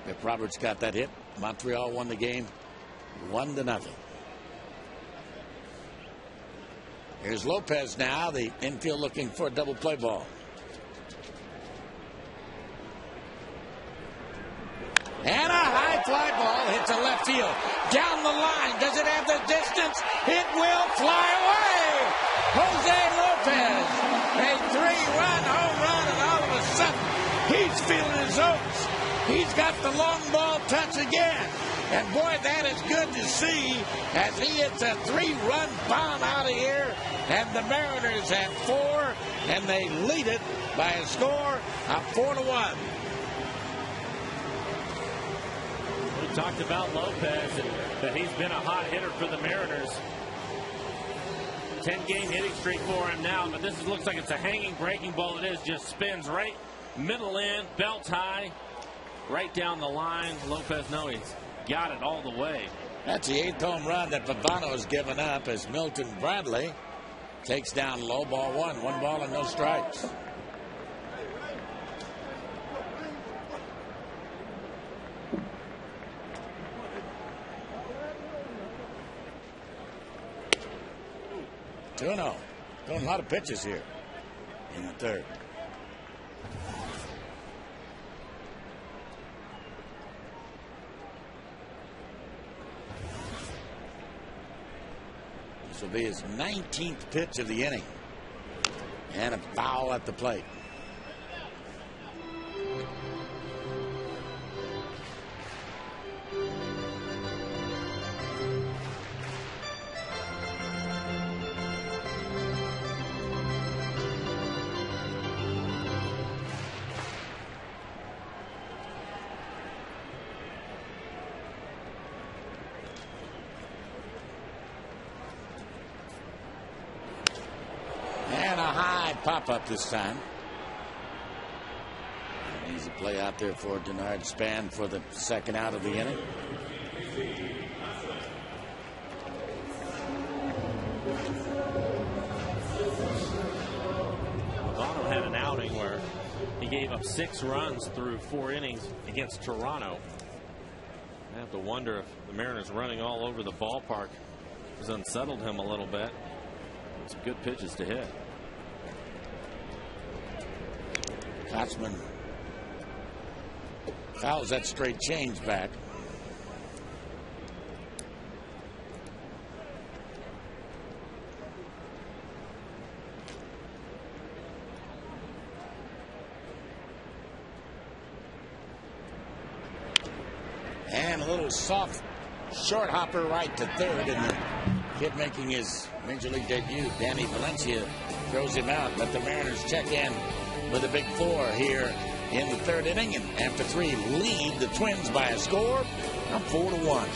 If Roberts got that hit, Montreal won the game 1-0. Here's Lopez now, the infield looking for a double play ball. And a high fly ball hits a left field. Down the line. Does it have the distance? It will fly away. Jose Lopez. A 3-run home run, and all of a sudden, he's feeling his oats. He's got the long ball touch again. And boy, that is good to see as he hits a 3-run bomb out of here. And the Mariners have 4, and they lead it by a score of 4-1. We talked about Lopez and that he's been a hot hitter for the Mariners. 10-game hitting streak for him now, but this looks like it's a hanging breaking ball. It is, just spins right middle in, belt high, right down the line. Lopez, no, he's got it all the way. That's the 8th home run that Pavano has given up as Milton Bradley takes down low, ball 1. 1 ball and no strikes. Throwing a lot of pitches here in the 3rd. This will be his 19th pitch of the inning. And a foul at the plate. And a high pop-up this time. An easy play out there for Denard Span for the 2nd out of the inning. Pavano had an outing where he gave up 6 runs through 4 innings against Toronto. I have to wonder if the Mariners running all over the ballpark has unsettled him a little bit. Some good pitches to hit. Kotzman fouls that straight change back. And a little soft short hopper right to 3rd, and the kid making his Major League debut, Danny Valencia, throws him out. But the Mariners check in with a big 4 here in the 3rd inning, and after 3 lead the Twins by a score of 4-1.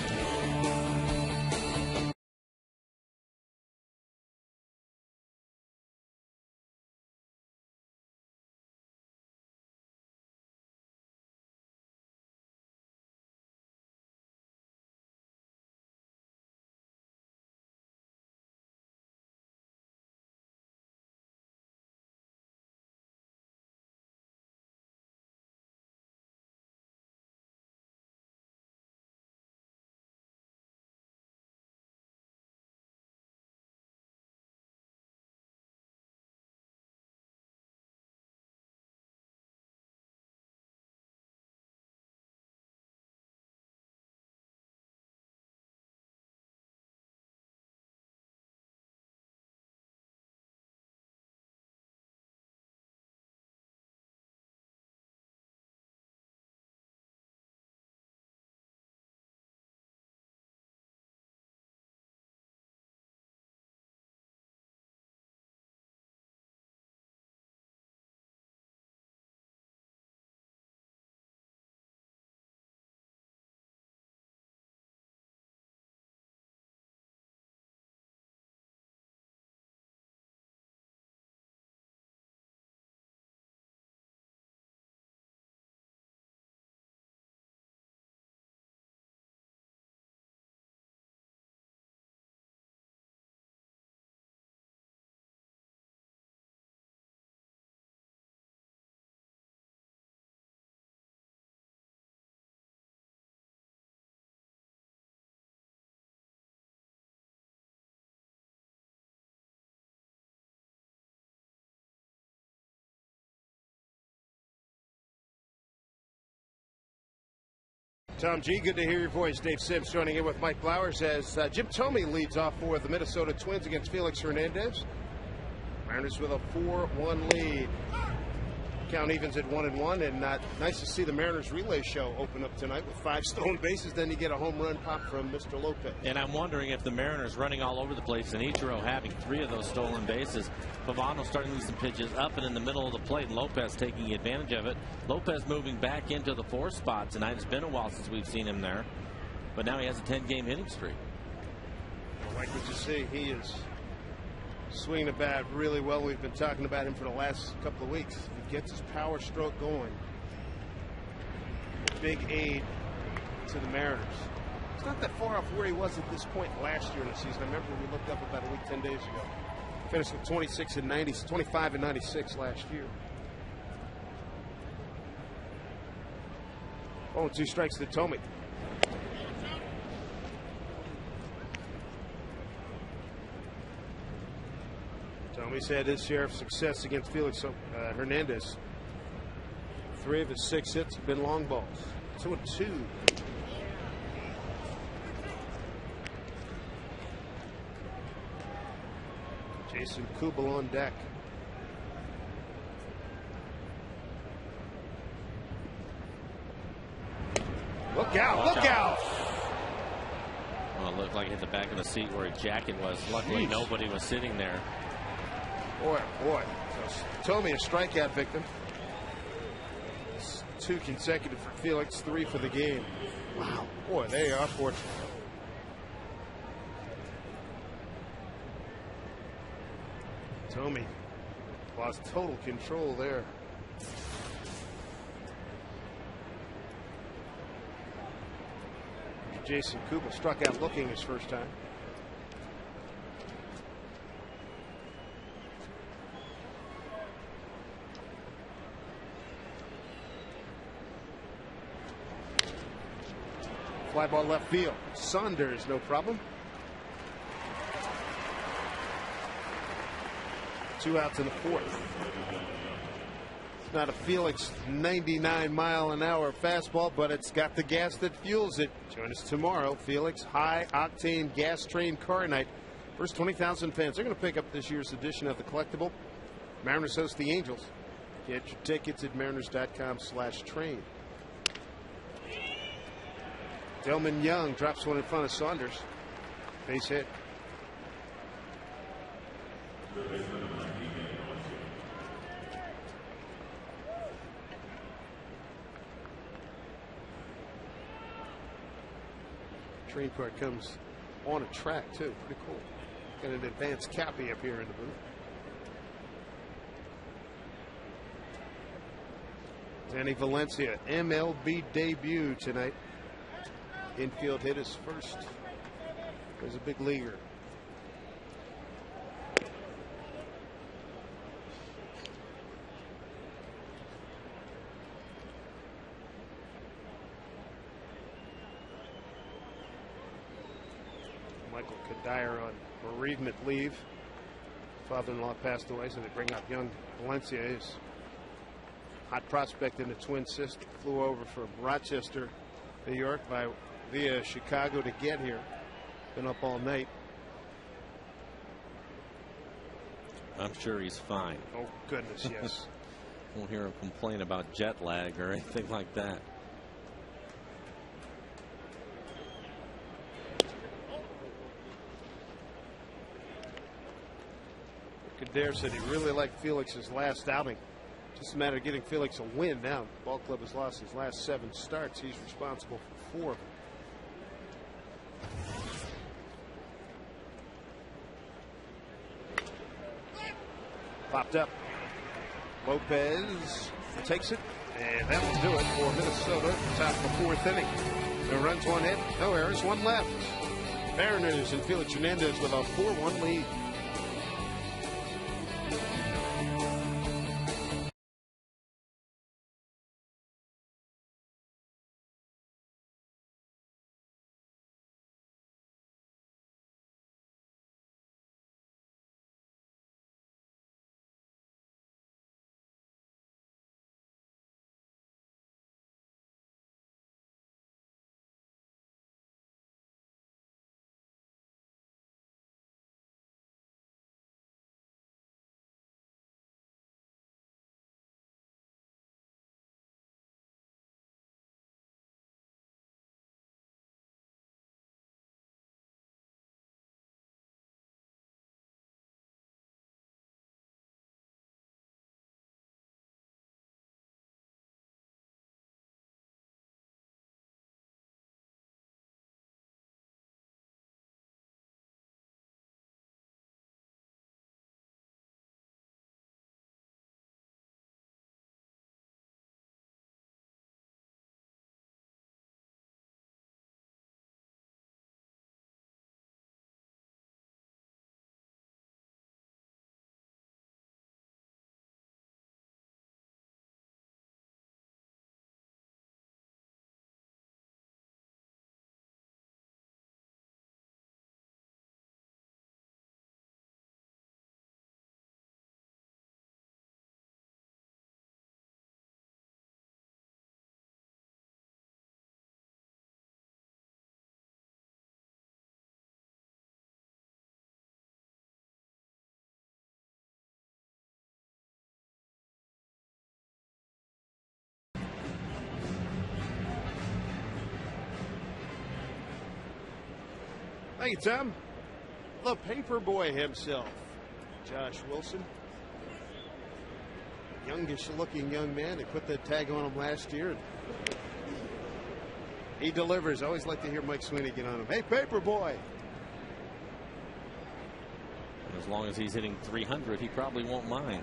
Tom G, good to hear your voice. Dave Sims joining in with Mike Blowers as Jim Thome leads off for the Minnesota Twins against Felix Hernandez. Mariners with a 4-1 lead. Count evens at 1-1, and nice to see the Mariners relay show open up tonight with 5 stolen bases. Then you get a home run pop from Mr. Lopez. And I'm wondering if the Mariners running all over the place, and Ichiro having 3 of those stolen bases. Pavano starting to lose some pitches up and in the middle of the plate, and Lopez taking advantage of it. Lopez moving back into the 4th spot tonight. It's been a while since we've seen him there, but now he has a 10-game hitting streak. I like what you see. He is swinging the bat really well. We've been talking about him for the last couple of weeks. He gets his power stroke going. Big aid to the Mariners. It's not that far off where he was at this point last year in the season. I remember we looked up about a week, 10 days ago. Finished with 25 and 96 last year. 0-2 strikes to Thome. Thome's had his share of success against Felix Hernandez. 3 of his 6 hits have been long balls. 2-2. Jason Kubel on deck. Look out! Look out! Well, it looked like it hit the back of the seat where his jacket was. Luckily, nobody was sitting there. Boy. So, Thome, a strikeout victim. It's 2 consecutive for Felix, 3 for the game. Wow. Boy, they are fortunate. Thome lost total control there. Jason Kubel struck out looking his first time. Fly ball left field. Saunders, no problem. 2 outs in the 4th. It's not a Felix 99-mile-an-hour fastball, but it's got the gas that fuels it. Join us tomorrow. Felix high-octane gas train car night. First 20,000 fans. They're going to pick up this year's edition of the collectible. Mariners host the Angels. Get your tickets at mariners.com/train. Delman Young drops one in front of Saunders. Base hit. Train car comes on a track too. Pretty cool. Got an advanced copy up here in the booth. Danny Valencia, MLB debut tonight. Infield hit his first as a big leaguer. Michael Kadire on bereavement leave. Father-in-law passed away, so they bring up young Valencia. His hot prospect in the Twin system. Flew over from Rochester, New York via Chicago to get here. Been up all night. I'm sure he's fine. Oh, goodness, yes. Won't hear him complain about jet lag or anything like that. Kadire said he really liked Felix's last outing. Just a matter of getting Felix a win now. The ball club has lost his last 7 starts. He's responsible for 4 of them. Popped up. Lopez takes it, and that will do it for Minnesota. Top of the 4th inning. No runs, 1 hit, no errors, 1 left. Mariners and Felix Hernandez with a 4-1 lead. Thank you, Tom. The paper boy himself, Josh Wilson. Youngish looking young man. They put that tag on him last year. He delivers. I always like to hear Mike Sweeney get on him. Hey, paper boy. As long as he's hitting 300, he probably won't mind.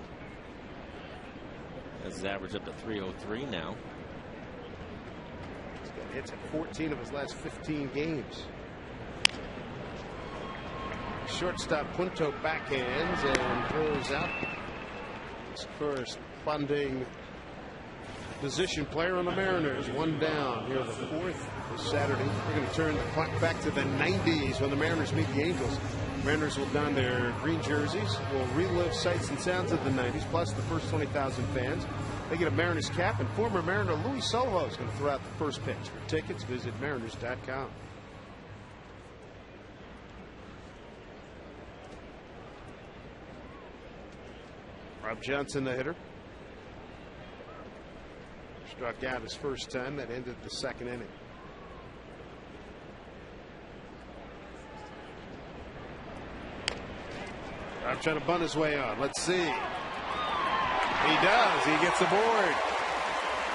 That's his average up to 303 now. He's got hits at 14 of his last 15 games. Shortstop Punto backhands and throws out his corresponding position player on the Mariners. One down here in the fourth this Saturday. We're going to turn the clock back to the 90s when the Mariners meet the Angels. Mariners will don their green jerseys. Will relive sights and sounds of the 90s, plus the first 20,000 fans. They get a Mariners cap, and former Mariner Luis Sojo is going to throw out the first pitch. For tickets, visit mariners.com. Rob Johnson, the hitter. Struck out his first time. That ended the second inning. Rob trying to bunt his way on. Let's see. He does. He gets aboard.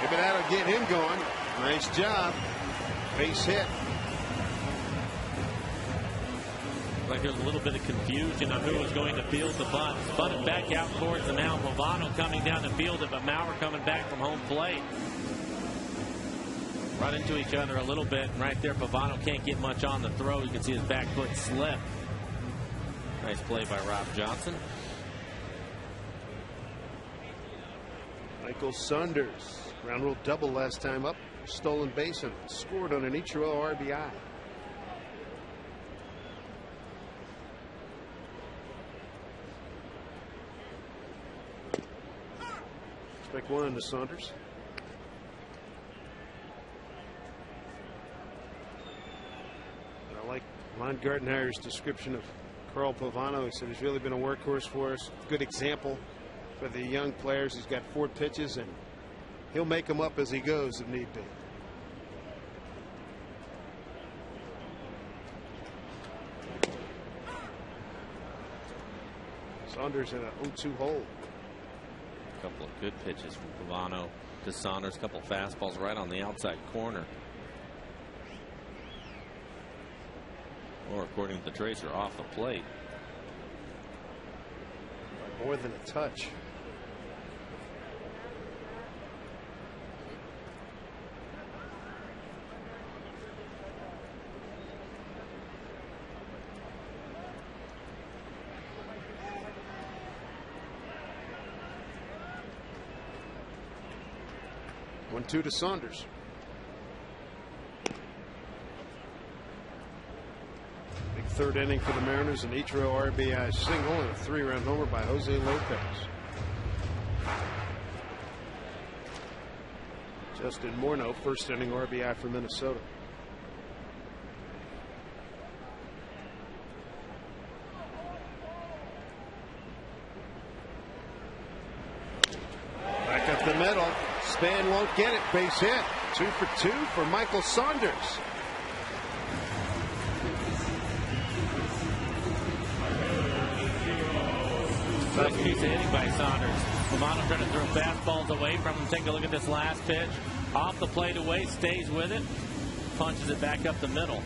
Maybe that'll get him going. Nice job. Base hit. Like there was a little bit of confusion on who was going to field the bunt. Bunted back out towards the mound. Pavano coming down the field, but Maurer coming back from home plate. Run into each other a little bit. And right there, Pavano can't get much on the throw. You can see his back foot slip. Nice play by Rob Johnson. Michael Saunders. Ground rule double last time up. Stolen base and scored on an Ichiro RBI. Strike one to Saunders. I like Lon Gardenhire's description of Carl Pavano. He said he's really been a workhorse for us. Good example for the young players. He's got 4 pitches, and he'll make them up as he goes if need be. Saunders in an 0-2 hole. A couple of good pitches from Pavano to Saunders. A couple fastballs right on the outside corner. Or according to the tracer, off the plate. By more than a touch. One-two to Saunders. Big third inning for the Mariners. An Ichiro RBI single and a 3-run homer by Jose Lopez. Justin Morneau, first inning RBI for Minnesota. Back up the middle. Span won't get it. Base hit. 2 for 2 for Michael Saunders. Nice piece of hitting by Saunders. Pavano trying to throw fastballs away from him. Take a look at this last pitch. Off the plate away, stays with it. Punches it back up the middle.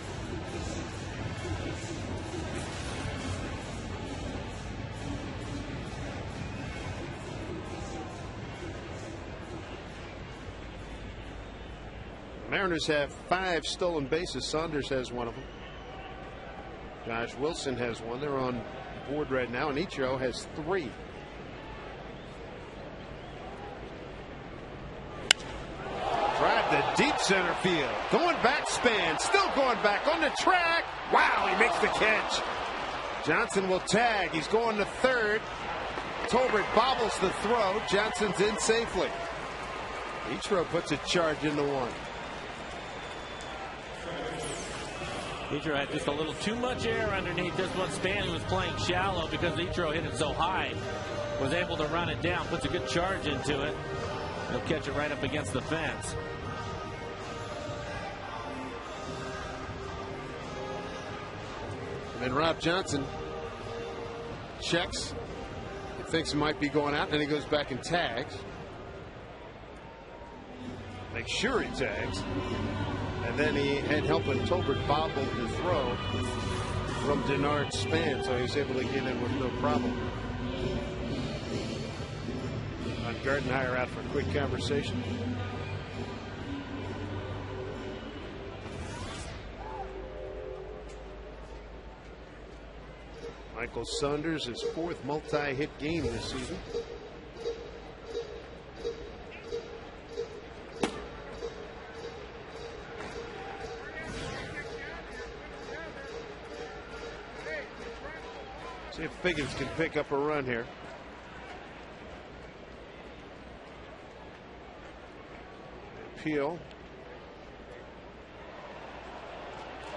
Mariners have 5 stolen bases. Saunders has one of them. Josh Wilson has one. They're on board right now, and Ichiro has 3. Drive to deep center field. Going back, Span. Still going back on the track. Wow, he makes the catch. Johnson will tag. He's going to third. Tolbert bobbles the throw. Johnson's in safely. Ichiro puts a charge into one. Ichiro had just a little too much air underneath this one. Span was playing shallow because Ichiro hit it so high. Was able to run it down. Puts a good charge into it. He'll catch it right up against the fence. And Rob Johnson checks. He thinks he might be going out, and then he goes back and tags. Make sure he tags. And then he had help when Tolbert bobbled the throw from Denard's span, so he was able to get in with no problem. On Gardenhire out for a quick conversation. Michael Saunders, his 4th multi-hit game this season. See if Figgins can pick up a run here. Peel.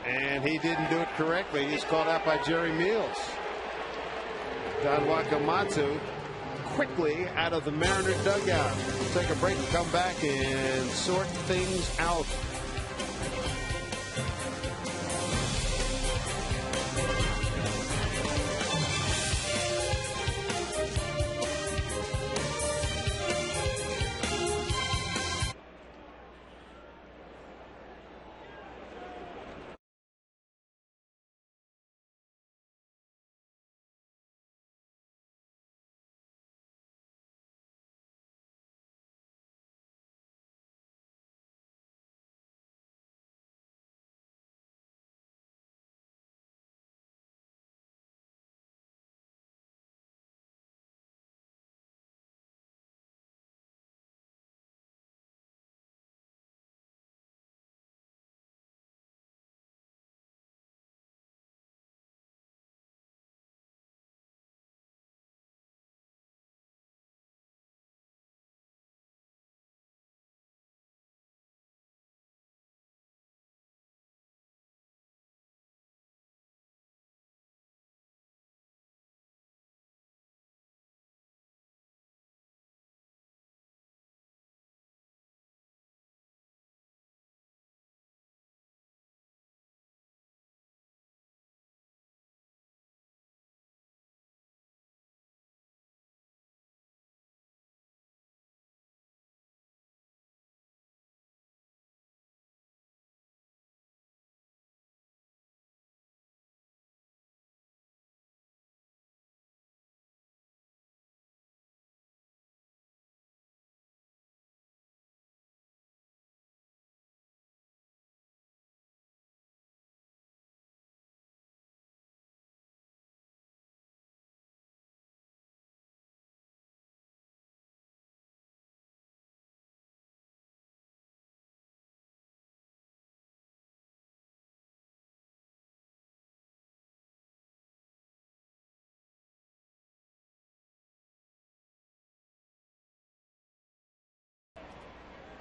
And he didn't do it correctly. He's called out by Jerry Meals. Don Wakamatsu quickly out of the Mariner dugout. We'll take a break and come back and sort things out.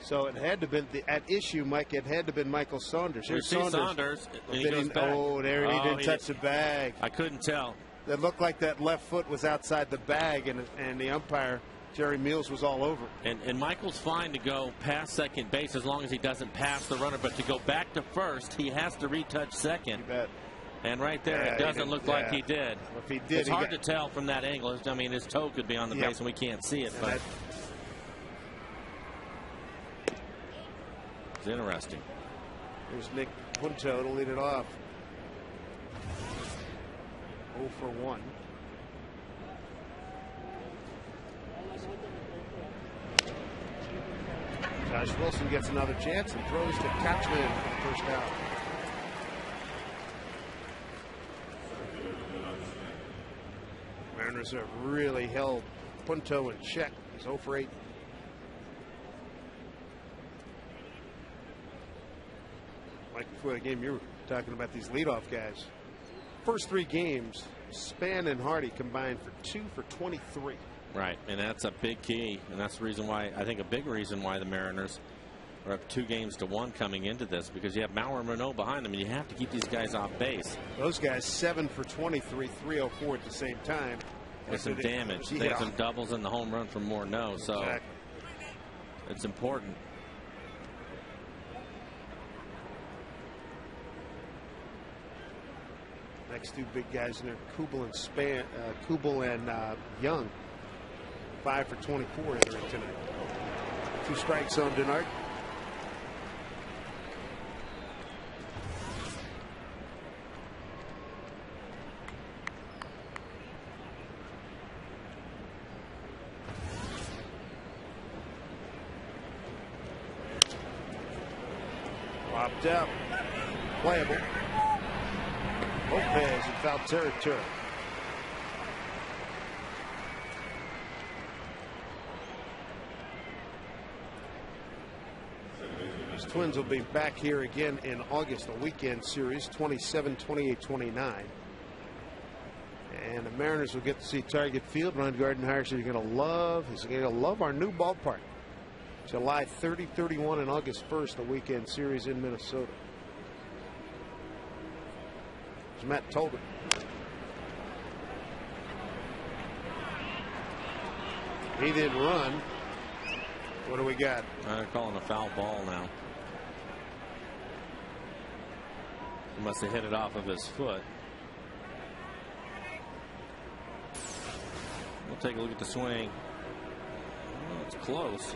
So it had to have been at issue, Mike. It had to have been Michael Saunders. Here's Saunders. And he goes back. Oh, there he didn't touch the bag. I couldn't tell. It looked like that left foot was outside the bag, and the umpire, Jerry Meals, was all over. And Michael's fine to go past second base as long as he doesn't pass the runner. But to go back to first, he has to retouch second. You bet. And right there, it doesn't look like he did. Well, if he did, it's hard to tell from that angle. I mean, his toe could be on the base, and we can't see it. But it's interesting. Here's Nick Punto to lead it off. 0 for 1. Josh Wilson gets another chance and throws to Catchman first out. Mariners have really held Punto in check. He's 0 for 8. Like before the game, you were talking about these leadoff guys. First 3 games, Span and Hardy combined for 2 for 23. Right, and that's a big key, and that's the reason why, I think a big reason why the Mariners are up 2-1 coming into this, because you have Mauer and Renault behind them, and you have to keep these guys off base. Those guys 7 for 23, 304 at the same time. With some damage. They had some doubles and the home run from Morneau, so exactly. It's important. Next two big guys in there, Kubel and Young. 5 for 24 entering tonight. 2 strikes on Denard. Popped up. Playable. Lopez in foul territory. These Twins will be back here again in August, a weekend series, 27, 28, 29. And the Mariners will get to see Target Field. Ron Gardenhire said he's going to love our new ballpark. July 30, 31, and August 1st, a weekend series in Minnesota. As Matt told him. He didn't run. What do we got? They're calling a foul ball now. He must have hit it off of his foot. We'll take a look at the swing. Oh, it's close.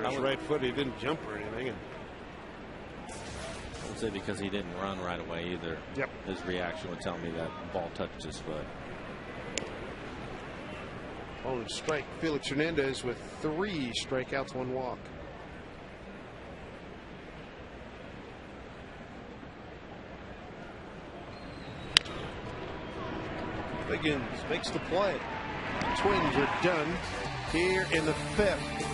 His right foot, he didn't jump or anything. I would say because he didn't run right away either. Yep. His reaction would tell me that ball touched his foot. On strike, Felix Hernandez with 3 strikeouts, 1 walk. Higgins makes the play. The Twins are done here in the 5th.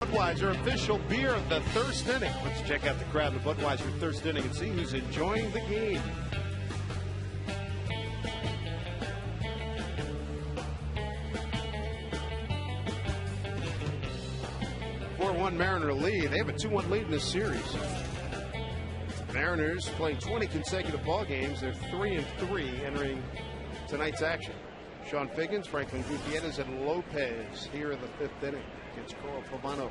Budweiser official beer of the Thirst Inning. Let's check out the crowd in the Budweiser Thirst Inning and see who's enjoying the game. One Mariner lead. They have a 2-1 lead in this series. Mariners playing 20 consecutive ball games. They're 3-3 entering tonight's action. Sean Figgins, Franklin Gutierrez, and Lopez here in the 5th inning against Carl Pavano.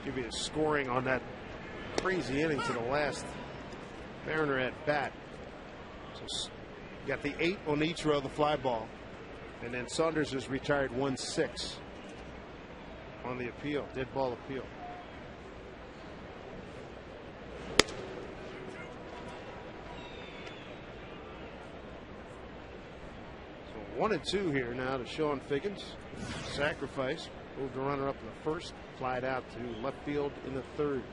Give you a scoring on crazy inning to the last Mariner at bat. So you got the 8 on each row of the fly ball. And then Saunders is retired 1-6 on the appeal, dead ball appeal. So 1-2 here now to Sean Figgins. Sacrifice. Moved the runner up in the first. Flied out to left field in the third.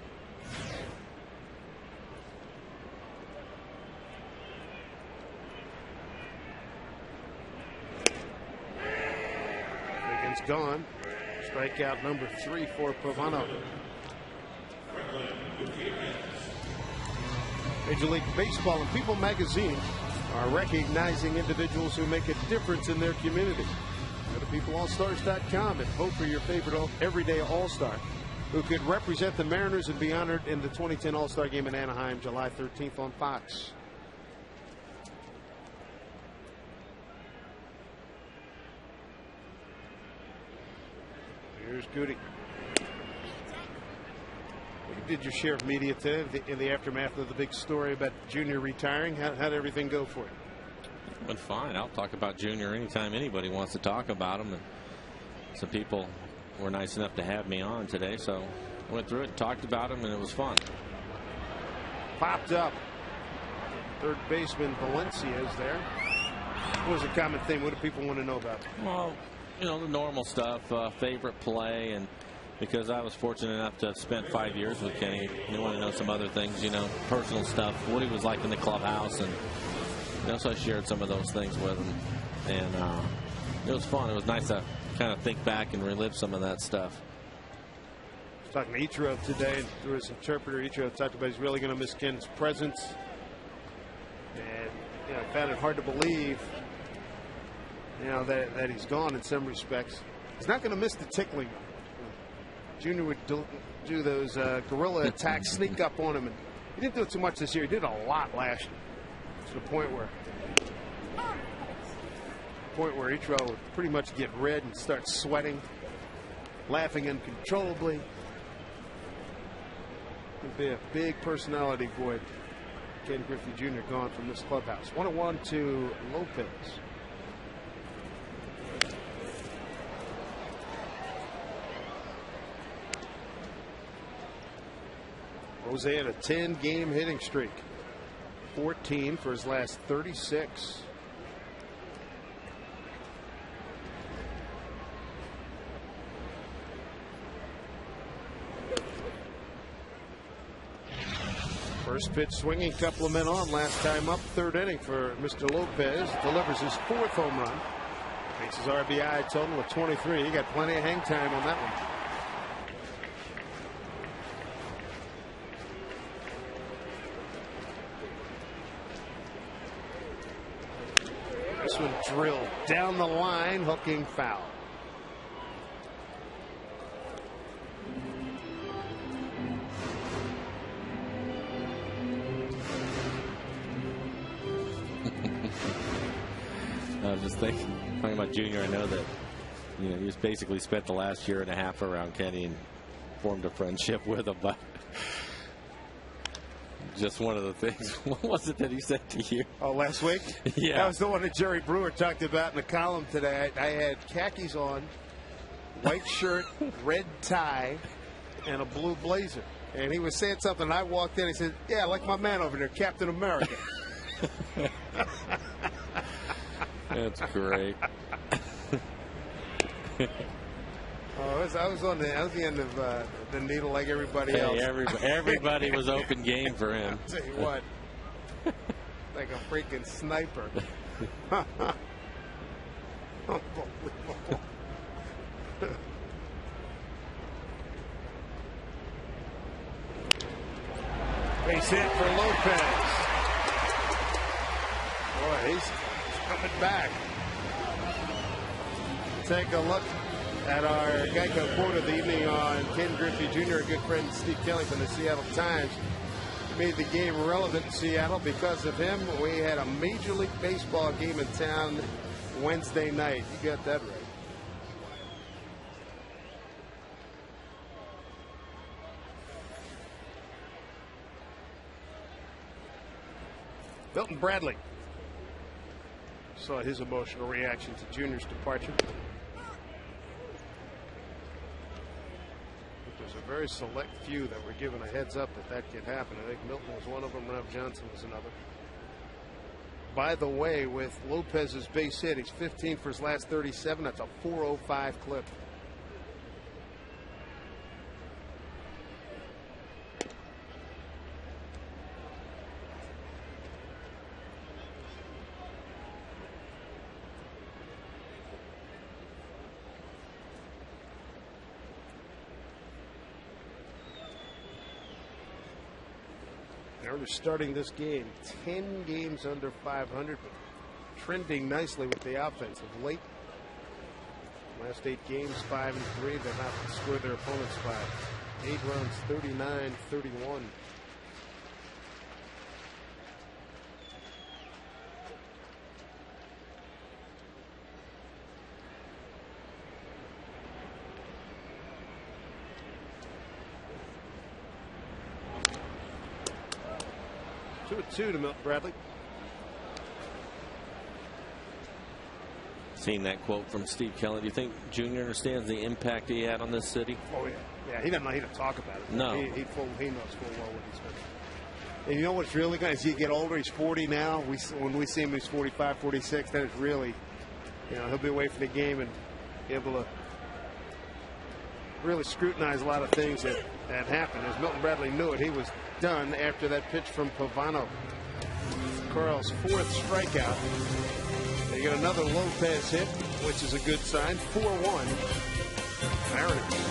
Figgins gone. Strikeout number 3 for Pavano. Major League Baseball and People magazine are recognizing individuals who make a difference in their community. Go to peopleallstars.com and vote for your favorite everyday all-star who could represent the Mariners and be honored in the 2010 All-Star Game in Anaheim, July 13th on Fox. Here's Goody. You did your share of media today in the aftermath of the big story about Junior retiring. How'd everything go for you? Went fine. I'll talk about Junior anytime anybody wants to talk about him. And some people were nice enough to have me on today, so I went through it and talked about him, and it was fun. Popped up. Third baseman Valencia is there. What was a common theme? What do people want to know about? Well, you know, the normal stuff, favorite play, and because I was fortunate enough to have spent 5 years with Kenny, they want to know some other things, you know, personal stuff, what he was like in the clubhouse, and you know, so I shared some of those things with him, and it was fun. It was nice to kind of think back and relive some of that stuff. I was talking to Ichiro today, and through his interpreter, Ichiro talked about he's really going to miss Ken's presence, and you know, I found it hard to believe, you know, that he's gone in some respects. He's not going to miss the tickling. Junior would do those guerrilla attacks, sneak up on him, and he didn't do it too much this year. He did a lot last year, to the point where Ichiro would pretty much get red and start sweating, laughing uncontrollably. It'd be a big personality void. Ken Griffey Jr. gone from this clubhouse. 1-1 to Lopez. Jose had a 10-game hitting streak. 14 for his last 36. First pitch swinging, couple of men on. Last time up, third inning for Mr. Lopez. Delivers his 4th home run. Makes his RBI total of 23. He got plenty of hang time on that one. This one drilled down the line, hooking foul. I was just talking about Junior. I know that, you know, he was basically spent the last year and a half around Kenny and formed a friendship with him, but just one of the things. What was it that he said to you? Oh, last week? Yeah. That was the one that Jerry Brewer talked about in the column today. I had khakis on, white shirt, red tie, and a blue blazer. And he was saying something. I walked in. He said, "Yeah, like my man over there, Captain America." That's great. I was the end of the needle like everybody else. Everybody was open game for him. I'll tell you what, like a freaking sniper. Unbelievable. Base hit for Lopez. Boy, he's coming back. Take a look at our Geico quote of the evening on Ken Griffey Jr., a good friend Steve Kelly from the Seattle Times. He made the game relevant in Seattle. Because of him, we had a Major League Baseball game in town Wednesday night. You got that right. Milton Bradley saw his emotional reaction to Junior's departure. There's a very select few that were given a heads up that could happen. I think Milton was one of them. Rob Johnson was another. by the way, with Lopez's base hit. He's 15 for his last 37. That's a 405 clip. They're starting this game 10 games under 500, but trending nicely with the offense of late. Last 8 games, 5-3. They've not scored their opponents by 8 runs, 39-31. Two to Milton Bradley. Seen that quote from Steve Kelly. Do you think Junior understands the impact he had on this city? Oh yeah, yeah. He doesn't talk about it. No, he knows full well what he's done. And you know what's really good? As you get older, he's 40 now. When we see him, he's 45, 46. Then it's really, he'll be away from the game and be able to really scrutinize a lot of things that happened. As Milton Bradley knew it, he was done after that pitch from Pavano. Carl's 4th strikeout. They get another Lopez hit, which is a good sign. 4-1. Mariners.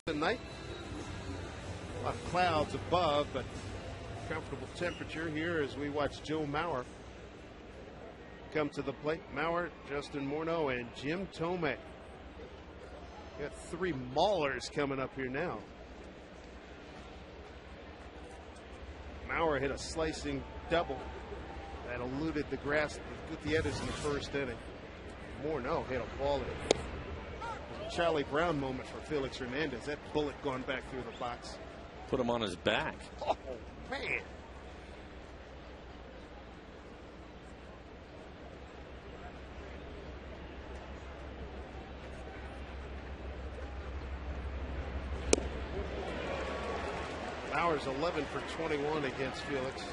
Tonight, a lot of clouds above, but comfortable temperature here as we watch Joe Mauer come to the plate. Mauer, Justin Morneau, and Jim Thome. Got 3 maulers coming up here now. Mauer hit a slicing double that eluded the grass with the Gutierrez in the first inning. Morneau hit a ball in. Charlie Brown moment for Felix Hernandez. That bullet gone back through the box. Put him on his back. Oh, man. Bauer's 11 for 21 against Felix.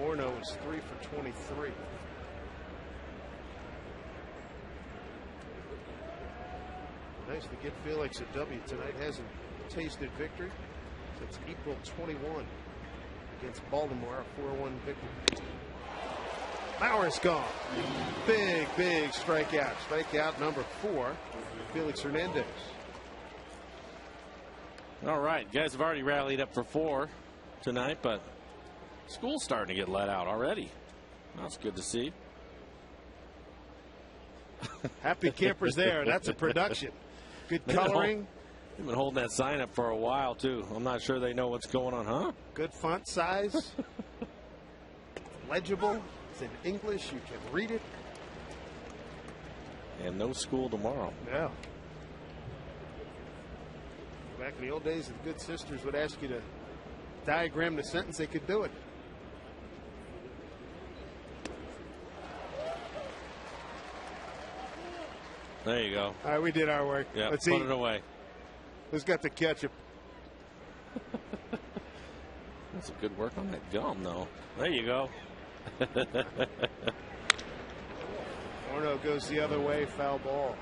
Morneau is 3 for 23. Nice to get Felix a W tonight. Hasn't tasted victory since April 21 against Baltimore, a 4-1 victory. Bauer's gone. Big strikeout. Strikeout number 4, Felix Hernandez. All right, guys have already rallied up for 4 tonight, but school's starting to get let out already. That's good to see. Happy campers there. That's a production. Good coloring. They've been holding that sign up for a while, too. I'm not sure they know what's going on, huh? Good font size. Legible. It's in English. You can read it. And no school tomorrow. Yeah. Back in the old days, the good sisters would ask you to diagram the sentence. They could do it. There you go. All right, we did our work. Yeah, Let's put see it away. who's got the ketchup. That's a good work on that gum, though. There you go. Morneau goes the other way, foul ball.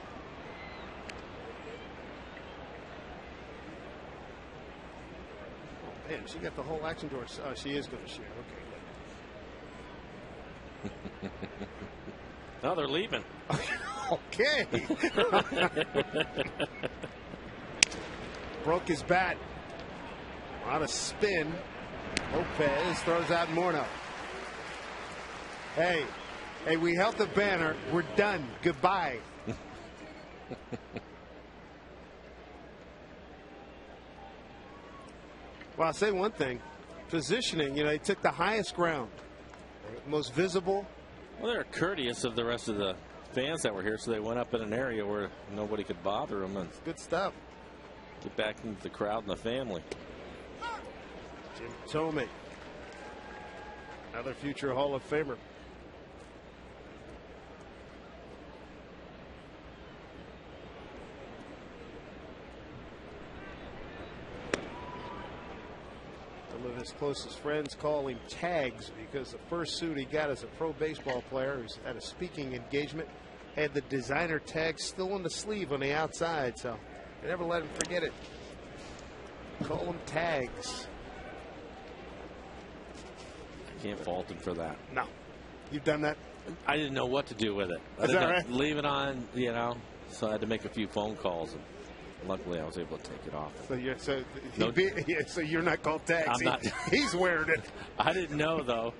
Oh, man, she got the whole action to her. Oh, she is going to shoot. Okay. No, they're leaving. Okay. Broke his bat. A lot of spin. Lopez throws out Morneau. Hey, we held the banner. We're done. Goodbye. Well, I'll say one thing. Positioning, they took the highest ground. Most visible. Well, they're courteous of the rest of the fans that were here, so they went up in an area where nobody could bother them and good stuff. Get back into the crowd and the family. Jim Thome, another future Hall of Famer. Some of his closest friends call him Tags because the first suit he got as a pro baseball player, who's at a speaking engagement, had the designer tag still on the sleeve on the outside, so they never let him forget it. Call him Tags. Can't fault him for that. No. You've done that? I didn't know what to do with it. Is that right? Leave it on, so I had to make a few phone calls, and luckily I was able to take it off. So you're not called Tags. I'm not. He's wearing it. I didn't know, though.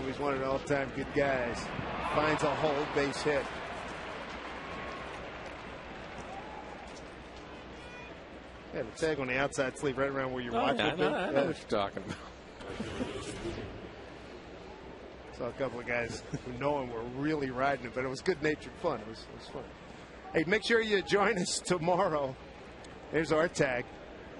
He's one of the all-time good guys. Finds a hole, base hit. Yeah, the tag on the outside sleeve right around where your watch would be. I know what you're talking about. Saw a couple of guys who know him were really riding it, but it was good-natured fun. It was fun. Hey, make sure you join us tomorrow. There's our tag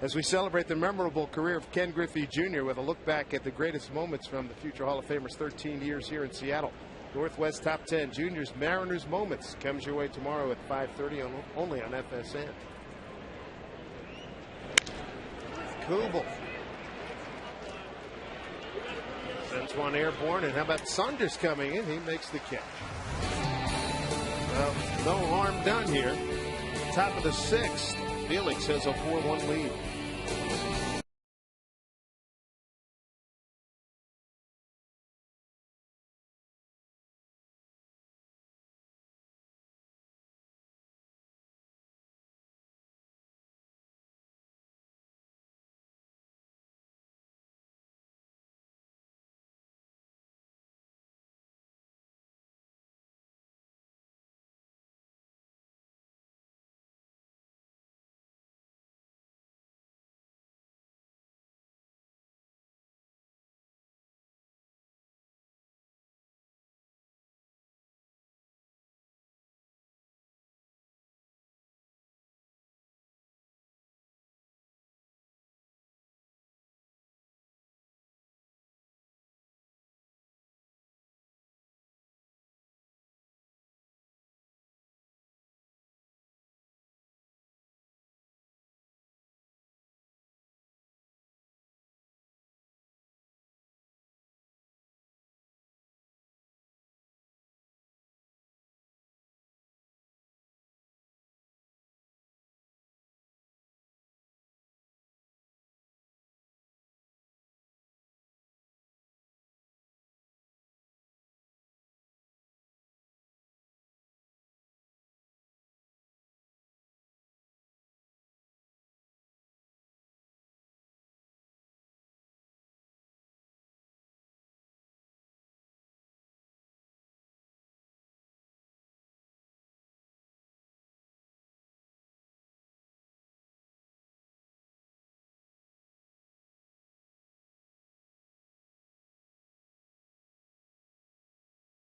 as we celebrate the memorable career of Ken Griffey Jr. with a look back at the greatest moments from the future Hall of Famer's 13 years here in Seattle. Northwest Top 10 Juniors Mariners Moments comes your way tomorrow at 5:30 only on FSN. Kubel sends one airborne, and how about Saunders coming in? He makes the catch. Well, no harm done here. Top of the sixth, Felix has a 4-1 lead.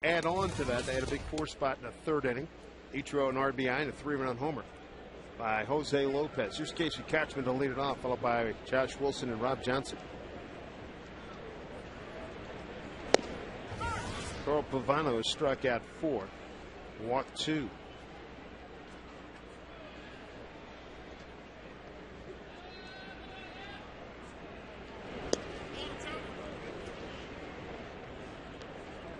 add on to that, they had a big 4-spot in the third inning. Ichiro an RBI and a 3-run homer by Jose Lopez. Here's Casey Kotchman to lead it off, followed by Josh Wilson and Rob Johnson. Carl Pavano has struck out 4, walked 2.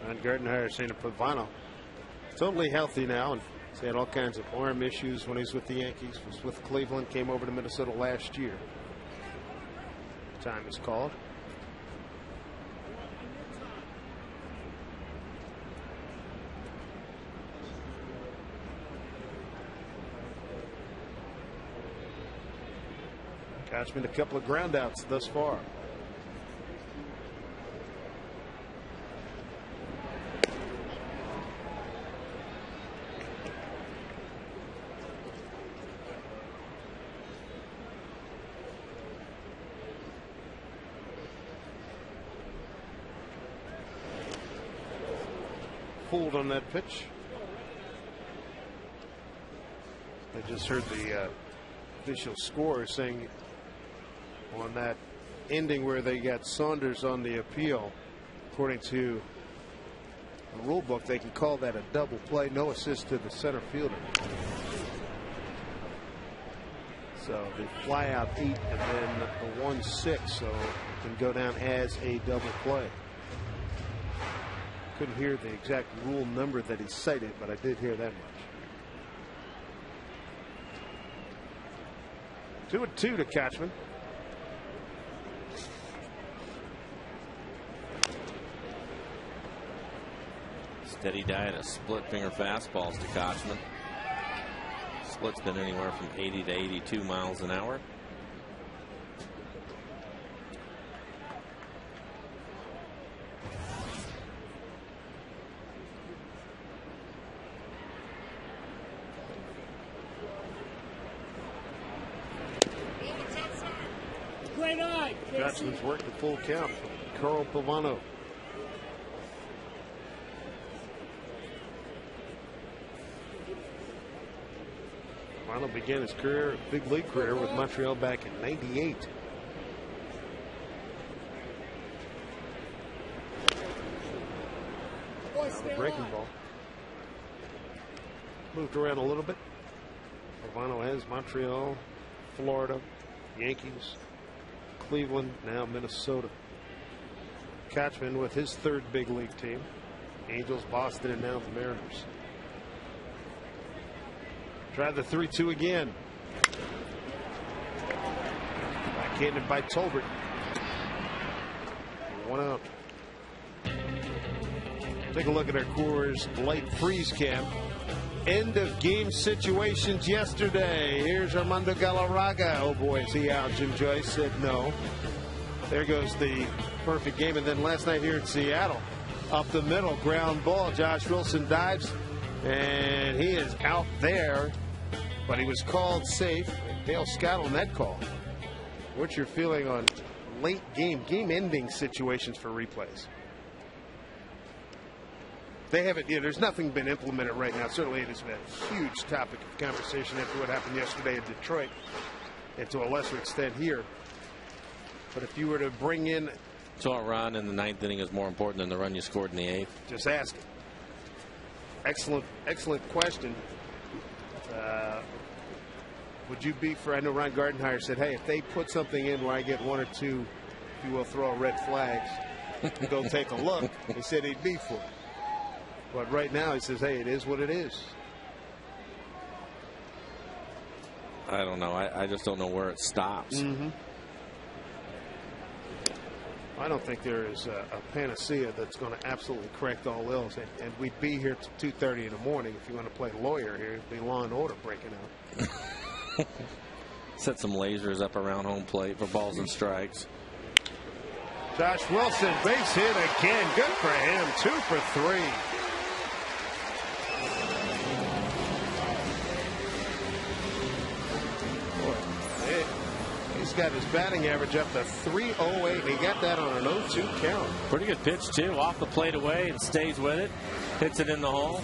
Ron Gardenhire saying to Pavano, totally healthy now, and he's had all kinds of arm issues when he's with the Yankees. Was with Cleveland, came over to Minnesota last year. Time is called. Kotchman a couple of groundouts thus far. Pulled on that pitch. I just heard the official score saying on that ending where they got Saunders on the appeal, according to the rule book, they can call that a double play, no assist to the center fielder. So the fly out 8 and then the 1-6, so it can go down as a double play. Couldn't hear the exact rule number that he cited, but I did hear that much. 2-2 to Kotchman. Steady diet of split finger fastballs to Kotchman. Split's been anywhere from 80 to 82 miles an hour. Kotchman's worked the full count from Carl Pavano. Pavano began his career, big league career, with Montreal back in '98. The breaking ball. Moved around a little bit. Pavano has Montreal, Florida, Yankees, Cleveland, now Minnesota. Kotchman with his third big league team. Angels, Boston, and now the Mariners. Try the 3-2 again. Backhanded by Tolbert. 1 out. Take a look at our Coors Light Freeze Cam. End of game situations yesterday. Here's Armando Galarraga. Oh boy, is he out? Jim Joyce said no. There goes the perfect game. And then last night here in Seattle, up the middle, ground ball. Josh Wilson dives, and he is out there, but he was called safe. Dale Scott on that call. What's your feeling on late game-ending situations for replays? They haven't, there's nothing been implemented right now. Certainly it has been a huge topic of conversation after what happened yesterday in Detroit, and to a lesser extent here. But if you were to bring in... So a run in the 9th inning is more important than the run you scored in the 8th? Just ask. Excellent question. Would you be for, I know Ron Gardenhire said, hey, if they put something in where I get 1 or 2, if you will, throw red flags, go take a look, he said he'd be for it. But right now he says, hey, it is what it is. I don't know. I just don't know where it stops. Mm-hmm. I don't think there is a panacea that's going to absolutely correct all ills. And we'd be here till 2:30 in the morning if you want to play lawyer here. It'd be Law and Order breaking out. Set some lasers up around home plate for balls and strikes. Josh Wilson, base hit again. Good for him. 2 for 3. got his batting average up to .308. And he got that on an 0-2 count. Pretty good pitch, too. Off the plate away and stays with it. Hits it in the hole.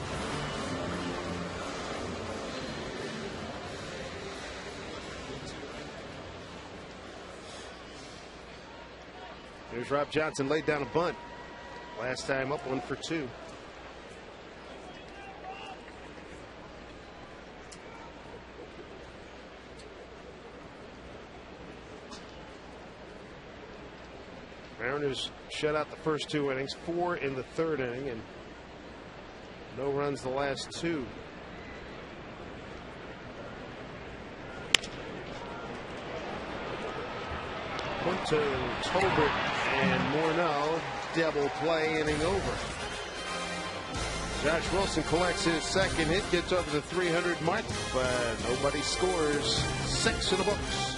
Here's Rob Johnson, laid down a bunt. Last time up 1 for 2. Mariners shut out the first 2 innings, 4 in the 3rd inning, and no runs the last 2. Punto, Tolbert, and Morneau double play, inning over. Josh Wilson collects his second hit, gets over the 300 mark, but nobody scores. 6 in the books.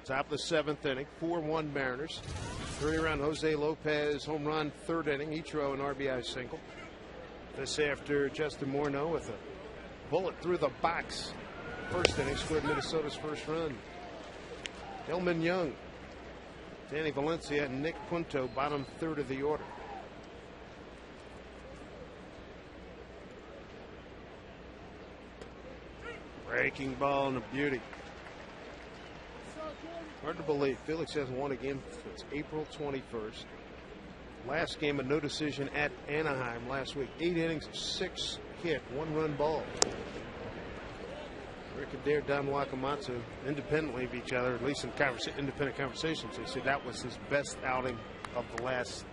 Top of the 7th inning, 4-1 Mariners. 3-run Jose Lopez home run, 3rd inning. Ichiro an RBI single. This after Justin Morneau with a bullet through the box. 1st inning scored Minnesota's first run. Hillman Young, Danny Valencia, and Nick Punto, bottom 3rd of the order. Breaking ball and a beauty. Hard to believe. Felix hasn't won a game since April 21st. Last game, a no decision at Anaheim last week. 8 innings of 6 hit, 1-run ball. Rick Adair, Dom Wakamatsu, independently of each other, at least in independent conversations, they said that was his best outing of the last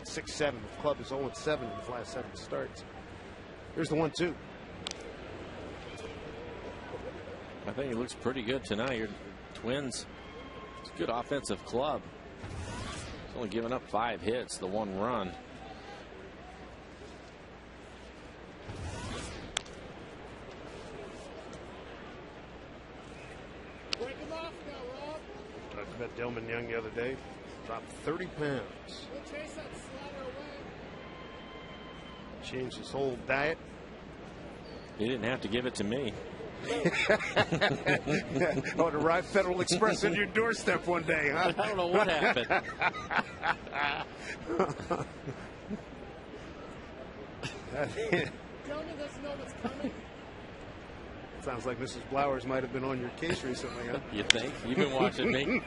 6-7. The club is 0-7 in his last 7 starts. Here's the 1-2. I think he looks pretty good tonight. Your Twins. It's a good offensive club. It's only given up 5 hits, the 1 run. Break him off now, Rob. Talked about Delman Young the other day. Dropped 30 pounds. We'll chase that slider away. Changed his whole diet. He didn't have to give it to me. Oh, to ride Federal Express on your doorstep one day, huh? I don't know what happened. Gentlemen doesn't know what's coming. Sounds like Mrs. Blowers might have been on your case recently, huh? You think? You've been watching me.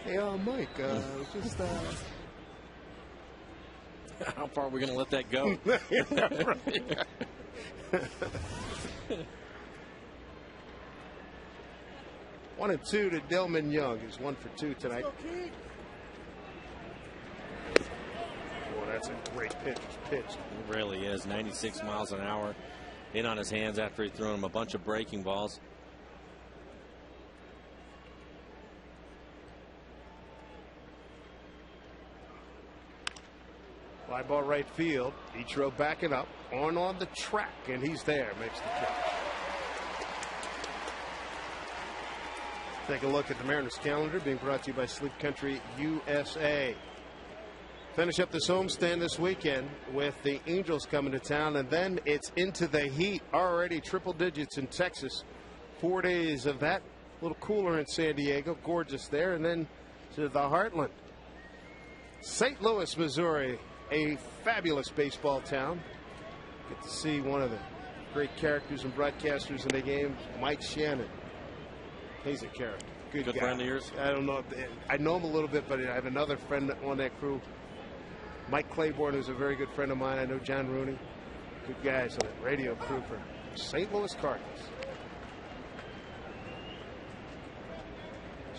Hey, Mike, just how far are we going to let that go? 1-2 to Dillman Young. He's 1 for 2 tonight. Boy, that's a great pitch. It really is. 96 miles an hour in on his hands after he threw him a bunch of breaking balls. Fly ball right field. Ichiro backing up on the track, and he's there. Makes the catch. Take a look at the Mariners calendar, being brought to you by Sleep Country USA. Finish up this homestand this weekend with the Angels coming to town, and then it's into the heat. Already triple digits in Texas. 4 days of that. A little cooler in San Diego. Gorgeous there. And then to the Heartland. St. Louis, Missouri. A fabulous baseball town. Get to see one of the great characters and broadcasters in the game, Mike Shannon. He's a character. Good guy. Friend of yours? I don't know. I know him a little bit, but I have another friend on that crew, Mike Claiborne, who's a very good friend of mine. I know John Rooney. Good guys on the radio crew for St. Louis Cardinals.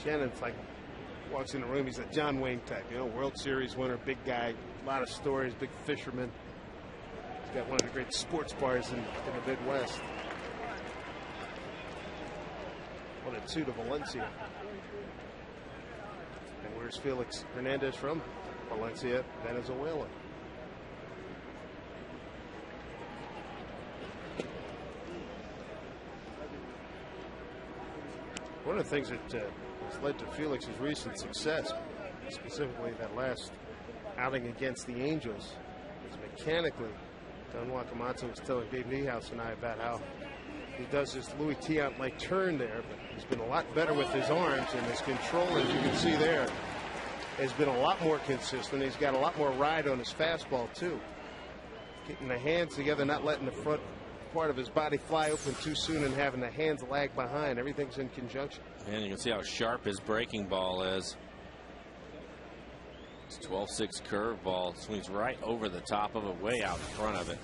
Shannon's like, walks in the room, he's a John Wayne type, World Series winner, big guy, a lot of stories, big fisherman. He's got one of the great sports bars in the Midwest. 1-2 to Valencia. And where's Felix Hernandez from? Valencia, Venezuela. One of the things that has led to Felix's recent success, specifically that last outing against the Angels, is mechanically. Don Wakamatsu was telling Dave Niehaus and I about how he does this Louis Tiant-like turn there, but he's been a lot better with his arms, and his control, as you can see there, has been a lot more consistent. He's got a lot more ride on his fastball, too. Getting the hands together, not letting the front part of his body fly open too soon and having the hands lag behind. Everything's in conjunction. And you can see how sharp his breaking ball is. It's 12-6 curveball. Swings right over the top of it, way out in front of it.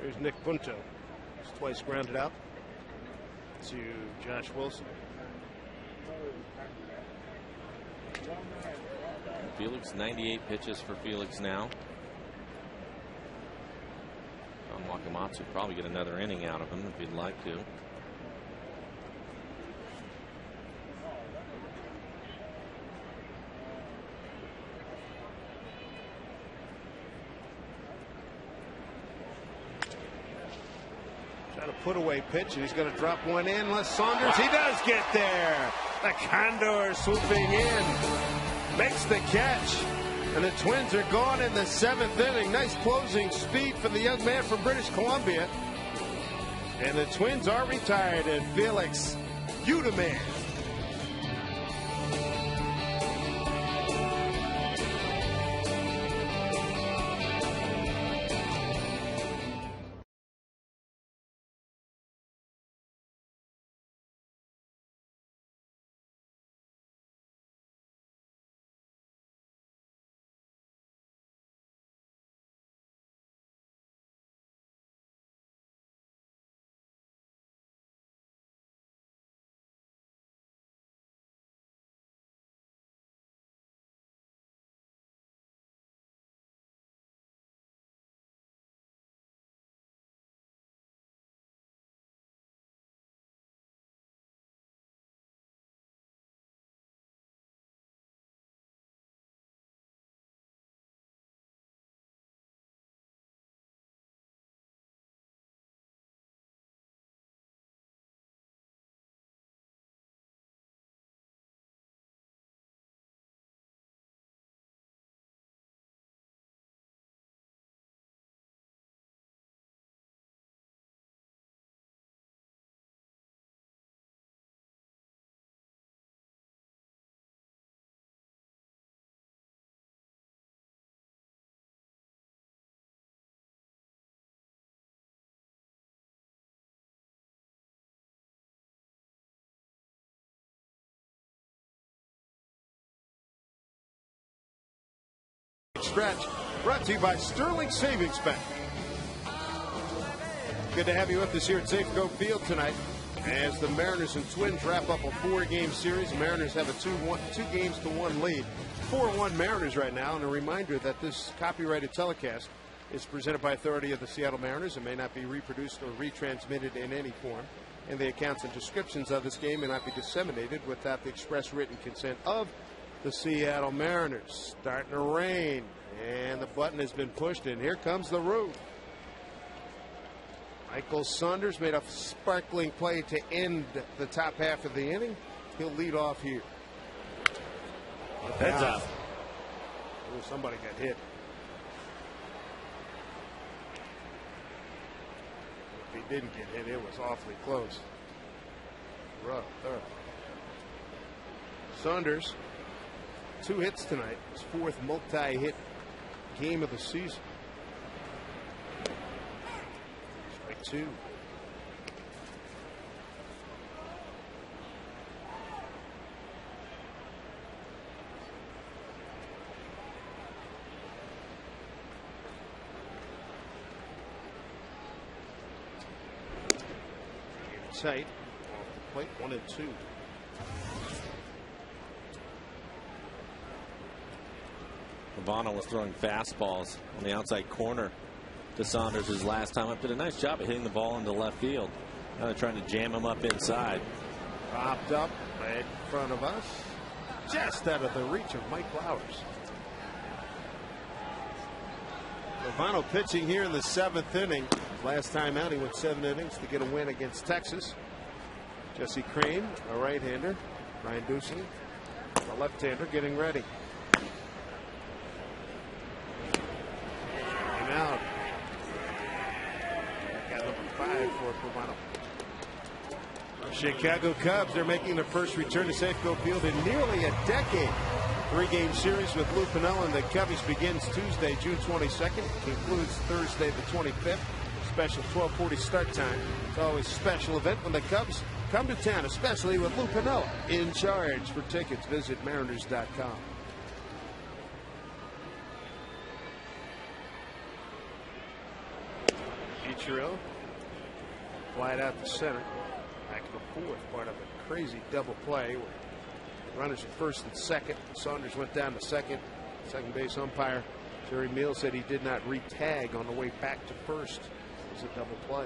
Here's Nick Punto. He's twice grounded out to Josh Wilson. Felix, 98 pitches for Felix now. Don Wakamatsu probably get another inning out of him if he'd like to. Trying to put away pitch, and he's going to drop one in. Les Saunders, he does get there. The Condor swooping in, makes the catch, and the Twins are gone in the 7th inning. Nice closing speed for the young man from British Columbia. And the Twins are retired, and Felix, you the man. Stretch. Brought to you by Sterling Savings Bank. Good to have you with us here at Safeco Field tonight as the Mariners and Twins wrap up a 4-game series. The Mariners have a 2-games-to-1 lead. 4-1 Mariners right now. And a reminder that this copyrighted telecast is presented by authority of the Seattle Mariners and may not be reproduced or retransmitted in any form. And the accounts and descriptions of this game may not be disseminated without the express written consent of the Seattle Mariners. Starting to rain, and the button has been pushed, and here comes the roof. Michael Saunders made a sparkling play to end the top half of the inning. He'll lead off here. Heads up. Oh, somebody got hit. If he didn't get hit, it was awfully close. Rough. Saunders, 2 hits tonight. His 4th multi-hit game of the season. Strike 2. Tight. Off the plate, 1 and 2. Ravana was throwing fastballs on the outside corner to Saunders his last time up. Did a nice job of hitting the ball into left field. Now they're trying to jam him up inside. Popped up right in front of us. Just out of the reach of Mike Flowers. Ravana pitching here in the 7th inning. Last time out, he went 7 innings to get a win against Texas. Jesse Crane, a right-hander. Ryan Ducey, a left-hander, getting ready. Came out. Got number 5 for Ravana. Chicago Cubs are making their first return to Safeco Field in nearly a decade. 3-game series with Lou Piniella and the Cubbies begins Tuesday, June 22nd. Concludes Thursday, the 25th. Special 12:40 start time. It's always a special event when the Cubs come to town, especially with Lou Piniella in charge. For tickets, visit Mariners.com. Ichiro, flied out to center. Back to the 4th, part of a crazy double play where runners at first and second. Saunders went down to second. Second base umpire Jerry Meals said he did not re-tag on the way back to first. It was a double play.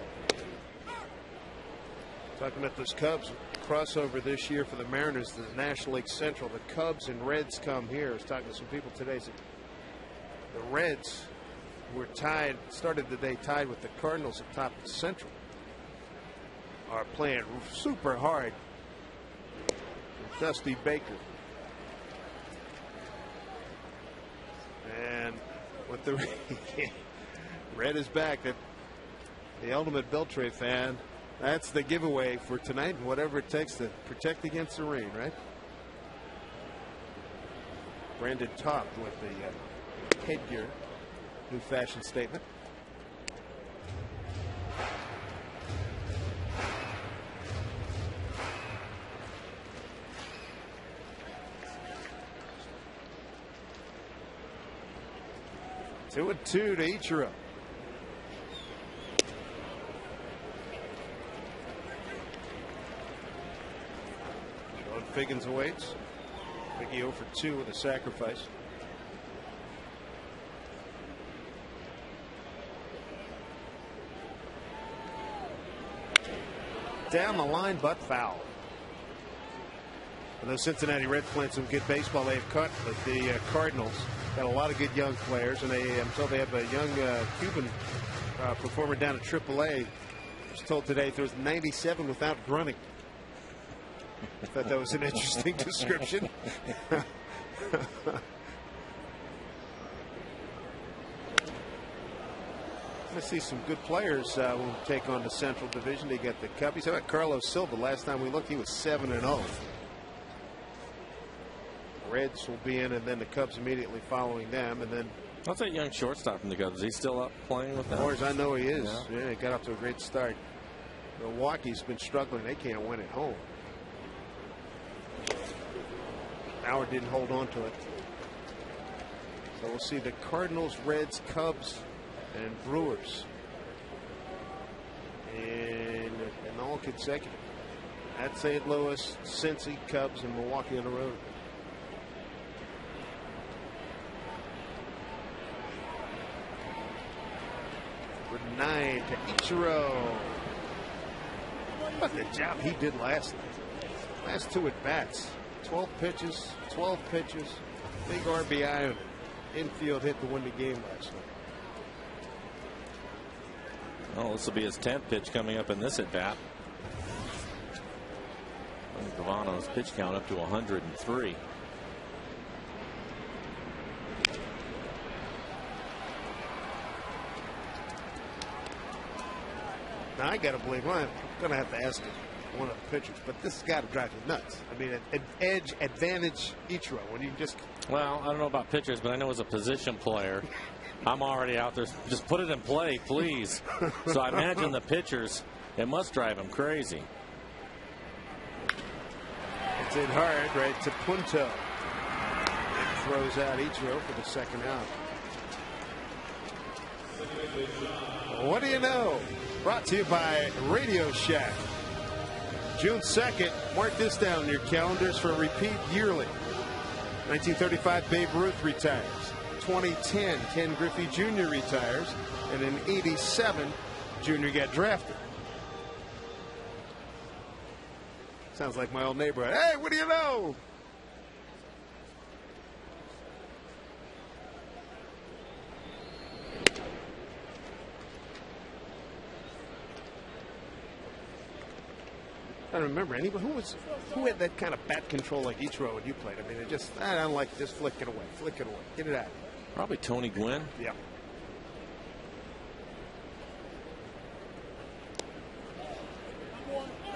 Talking about this Cubs crossover this year for the Mariners, the National League Central. The Cubs and Reds come here. I was talking to some people today. Said the Reds were tied, started the day tied with the Cardinals atop the Central. Are playing super hard. Dusty Baker. And with the Red is back. The ultimate Beltray fan. That's the giveaway for tonight, and whatever it takes to protect against the rain, right? Brandon Topp with the headgear. New fashion statement. Two and 2 to Ichiro. Sean Figgins awaits. Biggie 0 for 2 with a sacrifice. Down the line, but foul. And the Cincinnati Reds playing some good baseball. They've caught the Cardinals. Got a lot of good young players, and I'm told they have a young Cuban performer down at AAA. I was told today throws 97 without grunting. I thought that was an interesting description. I see some good players will take on the Central Division. They got the Cubbies. How about Carlos Silva? Last time we looked, he was 7-0. Reds will be in, and then the Cubs immediately following them, and then What's that young shortstop from the Cubs? Is he still up playing with them? as far as I know, he is. Yeah, he got off to a great start. Milwaukee's been struggling. They can't win at home. Howard didn't hold on to it. So we'll see the Cardinals, Reds, Cubs, and Brewers. And all consecutive. At St. Louis, Cincy, Cubs, and Milwaukee on the road. For 9 to Ichiro. What the job he did last night. Last 2 at bats. 12 pitches, 12 pitches. Big RBI on infield hit to win the game last night. Oh, this will be his 10th pitch coming up in this at bat. Gavano's pitch count up to 103. Now I gotta believe, well, I'm gonna have to ask one of the pitchers, but this has got to drive you nuts. I mean, an edge advantage Ichiro when you just. Well, I don't know about pitchers, but I know as a position player, I'm already out there. Just put it in play, please. So I imagine the pitchers, it must drive them crazy. It's in hard, right to Punto. It throws out Ichiro for the second out. What do you know? Brought to you by Radio Shack. June 2nd, mark this down in your calendars for a repeat yearly. 1935, Babe Ruth retires. 2010, Ken Griffey Jr. retires. And in 87, Jr. got drafted. Sounds like my old neighborhood. Hey, what do you know? I don't remember anybody who had that kind of bat control like Ichiro when you played. I mean, it just, I don't like, just flick it away, get it out. Probably Tony Gwynn. Yeah.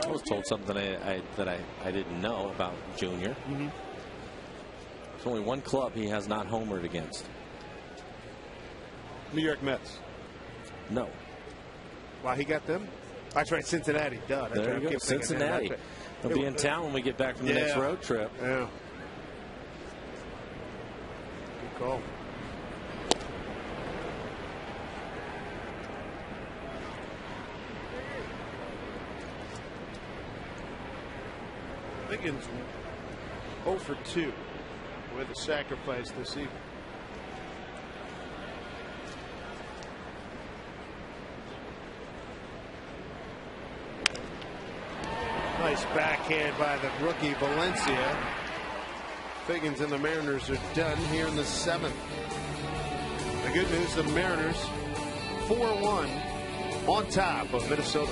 I was told something that I didn't know about Junior. Mm-hmm. There's only one club he has not homered against. New York Mets. No. Wow, he got them? That's right, Cincinnati. Duh. That's there right. you go, Cincinnati. Right. He'll be in town when we get back from the next road trip. Yeah. Good call. Higgins 0 for 2 with a sacrifice this evening. Nice backhand by the rookie Valencia. Figgins and the Mariners are done here in the 7th. The good news, the Mariners 4-1 on top of Minnesota.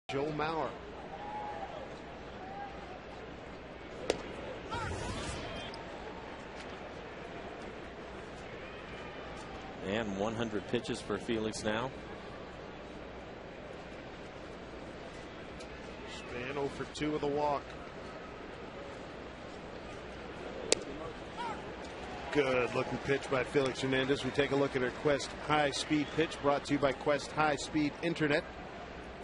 Joe Mauer. And 100 pitches for Felix now. Span 0 for 2 with a walk. Good looking pitch by Felix Hernandez. We take a look at our Quest High Speed pitch, brought to you by Quest High Speed Internet.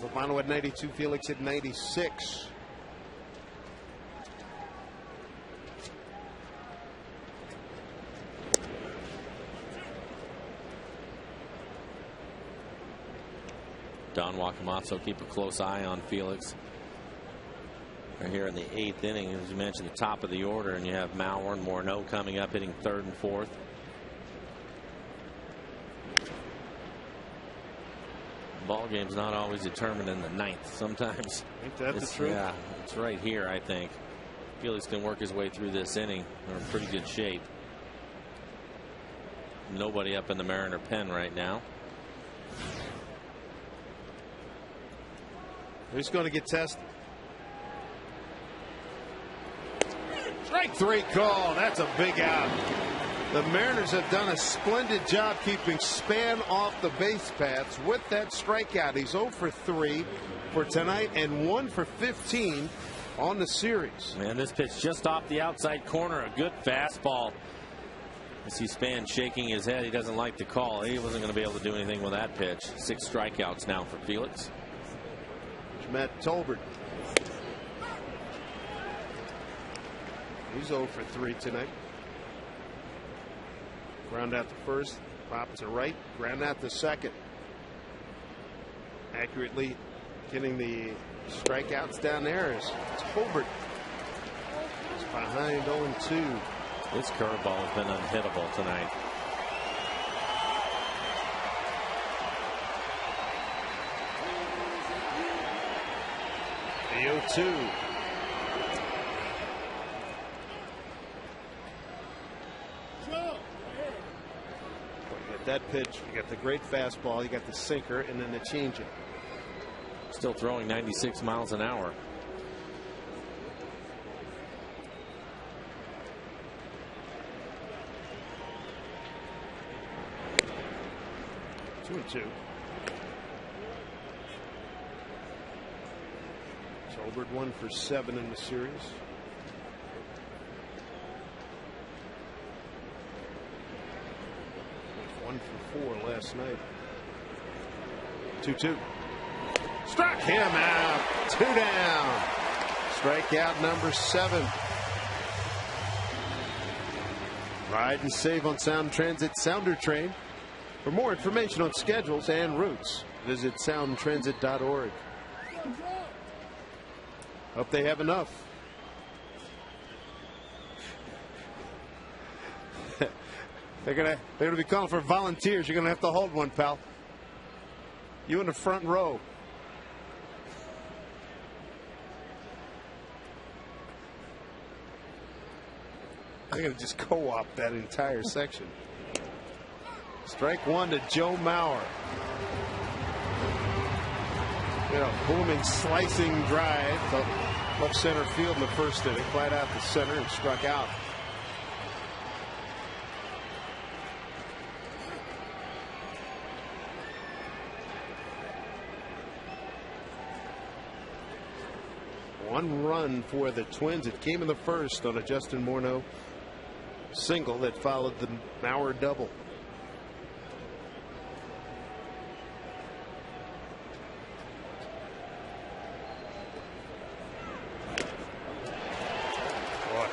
Lobano at 92, Felix at 96. Don Wakamatsu keep a close eye on Felix. We're here in the 8th inning, as you mentioned, the top of the order, and you have Mauer and Morneau coming up, hitting 3rd and 4th. Ball game's not always determined in the 9th. Sometimes Ain't that the truth? Yeah, it's right here, I think. Felix can work his way through this inning. They're in pretty good shape. Nobody up in the Mariner pen right now. He's going to get tested. Strike 3 call. That's a big out. The Mariners have done a splendid job keeping Span off the base paths with that strikeout. He's 0 for 3 for tonight and 1 for 15 on the series. Man, this pitch just off the outside corner. A good fastball. I see Span shaking his head. He doesn't like the call. He wasn't going to be able to do anything with that pitch. 6 strikeouts now for Felix. Matt Tolbert. He's 0 for 3 tonight. Ground out to first, pop to right, ground out to second. Accurately getting the strikeouts down there is Tolbert. He's behind 0-2. This curveball has been unhittable tonight. The 0-2. That pitch, you got the great fastball, you got the sinker, and then the changeup. Still throwing 96 miles an hour. Two. Tolbert 1 for 7 in the series. For 4 last night. 2-2. Struck him out. 2 down. Strikeout number 7. Ride and save on Sound Transit Sounder Train. For more information on schedules and routes, visit soundtransit.org. Hope they have enough. They're gonna be calling for volunteers. You're gonna have to hold one, pal. You in the front row. They're gonna just co-op that entire section. Strike 1 to Joe Mauer. Booming, slicing drive to left center field in the first inning. Flat out to center and struck out. One run for the Twins. It came in the first on a Justin Morneau single that followed the Mauer double. Boy,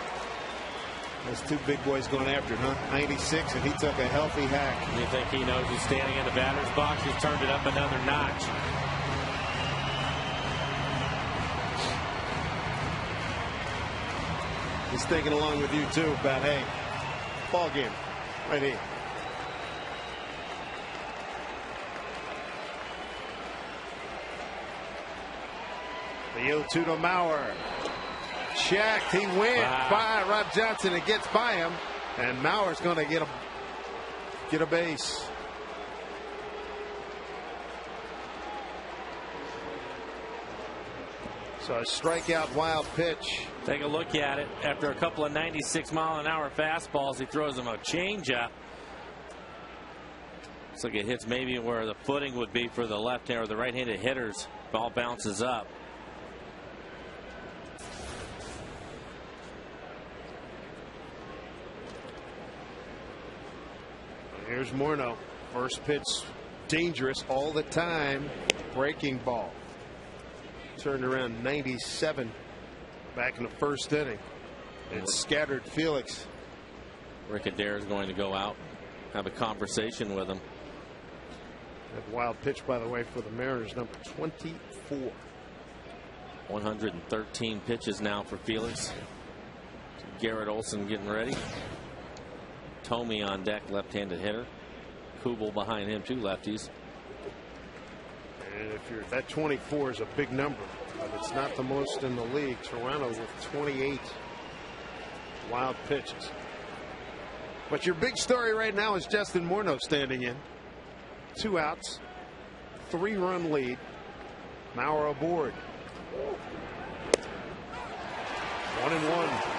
those two big boys going after it, huh? 96, and he took a healthy hack. You think he knows he's standing in the batter's box? He's turned it up another notch. He's thinking along with you too about, hey, ball game right here. The 0-2 to Mauer. Checked. He went by Rob Johnson. It gets by him, and Mauer's going to get a base. So a strikeout wild pitch. Take a look at it. After a couple of 96-mile-an-hour fastballs, he throws him a changeup. Looks like it hits maybe where the footing would be for the left-hand or the right-handed hitters. Ball bounces up. Here's Morneau. First pitch dangerous all the time. Breaking ball. Turned around 97 back in the first inning and scattered Felix. Rick Adair is going to go out, have a conversation with him. That wild pitch, by the way, for the Mariners, number 24. 113 pitches now for Felix. Garrett Olson getting ready. Thome on deck, left-handed hitter. Kubel behind him, two lefties. And if you're that 24 is a big number, but it's not the most in the league. Toronto with 28 wild pitches. But your big story right now is Justin Morneau standing in. 2 outs, 3-run lead. Mauer aboard. 1-1.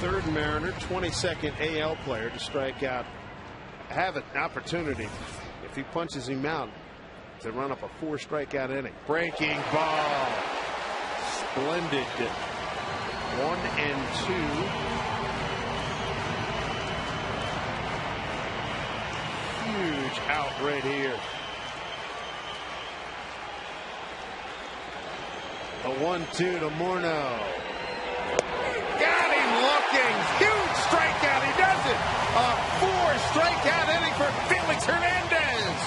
Third Mariner, 22nd AL player to strike out. Have an opportunity, if he punches him out, to run up a 4-strikeout inning. Breaking ball. Splendid. 1-2. Huge out right here. A 1-2 to Morneau. Got him looking. Huge strikeout. He does it. A 4-strikeout inning for Felix Hernandez.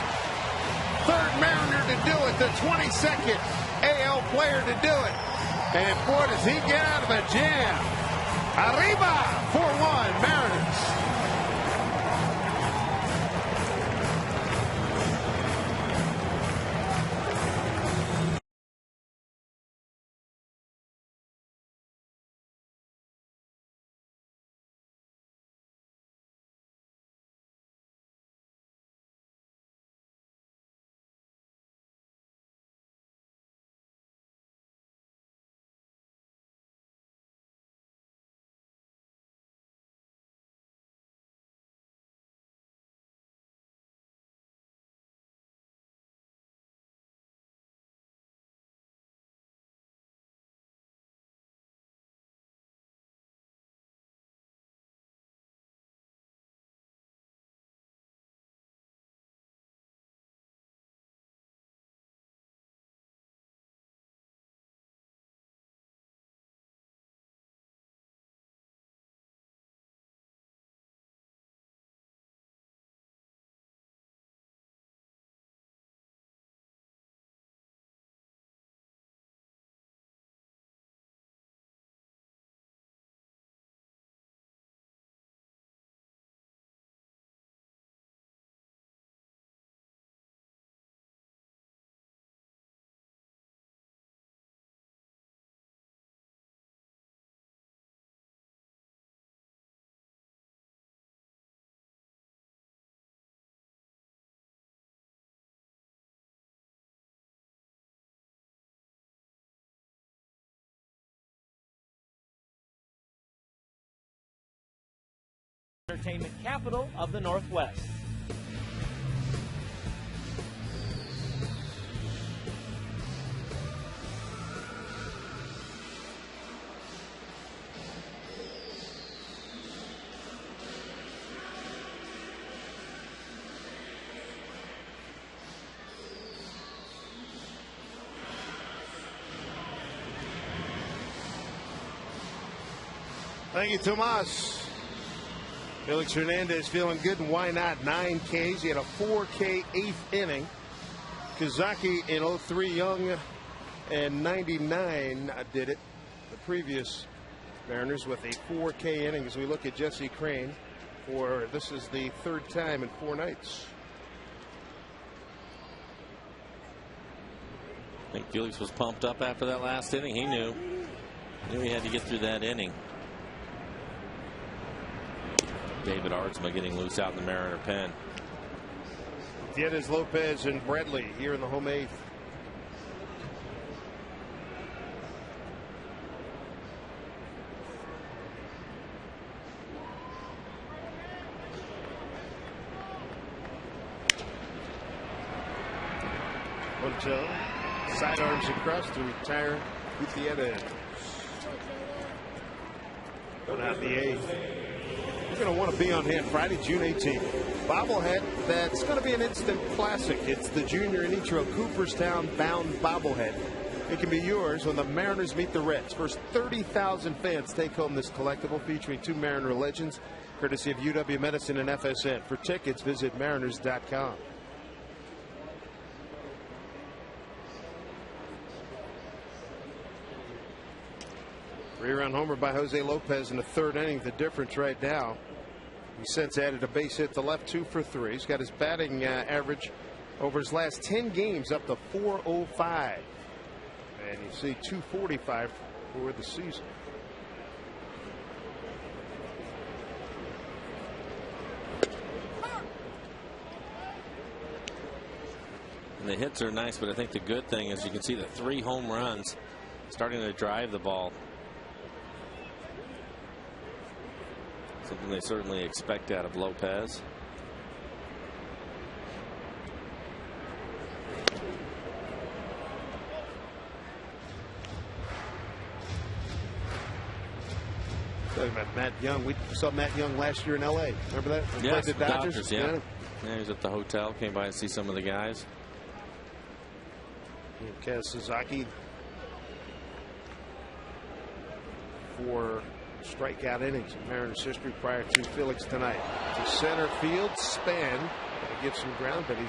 Third Mariner to do it. The 22nd AL player to do it. And boy, does he get out of a jam. Arriba. 4-1 Mariners. Entertainment capital of the Northwest. Thank you, Tomas. Felix Hernandez feeling good, and why not? 9 Ks. He had a 4K 8th inning. Kazaki in 03, Young and 99 did it. The previous Mariners with a 4K inning. As we look at Jesse Crain, for this is the 3rd time in 4 nights. I think Felix was pumped up after that last inning. He knew he had to get through that inning. David Artsma getting loose out in the Mariner pen. Gutierrez, Lopez, and Bradley here in the home eighth. Until sidearms across to retire Gutierrez. Going out the eighth. You're going to want to be on hand Friday, June 18th. Bobblehead that's going to be an instant classic. It's the Junior Initro Cooperstown bound bobblehead. It can be yours when the Mariners meet the Reds. First 30,000 fans take home this collectible featuring 2 Mariner legends, courtesy of UW Medicine and FSN. For tickets, visit mariners.com. Three-run homer by Jose Lopez in the third inning. The difference right now. He since added a base hit to left, 2 for 3. He's got his batting average over his last 10 games up to .405. And you see .245 for the season. And the hits are nice, but I think the good thing is you can see the 3 home runs starting to drive the ball. Something they certainly expect out of Lopez. Talking about Matt Young. We saw Matt Young last year in L.A. Remember that? He yes, played the Dodgers. Yeah, he was at the hotel. Came by to see some of the guys. Kaz Suzuki for strikeout innings in Mariners history prior to Felix tonight. To center field, Span. Gotta give some ground, but he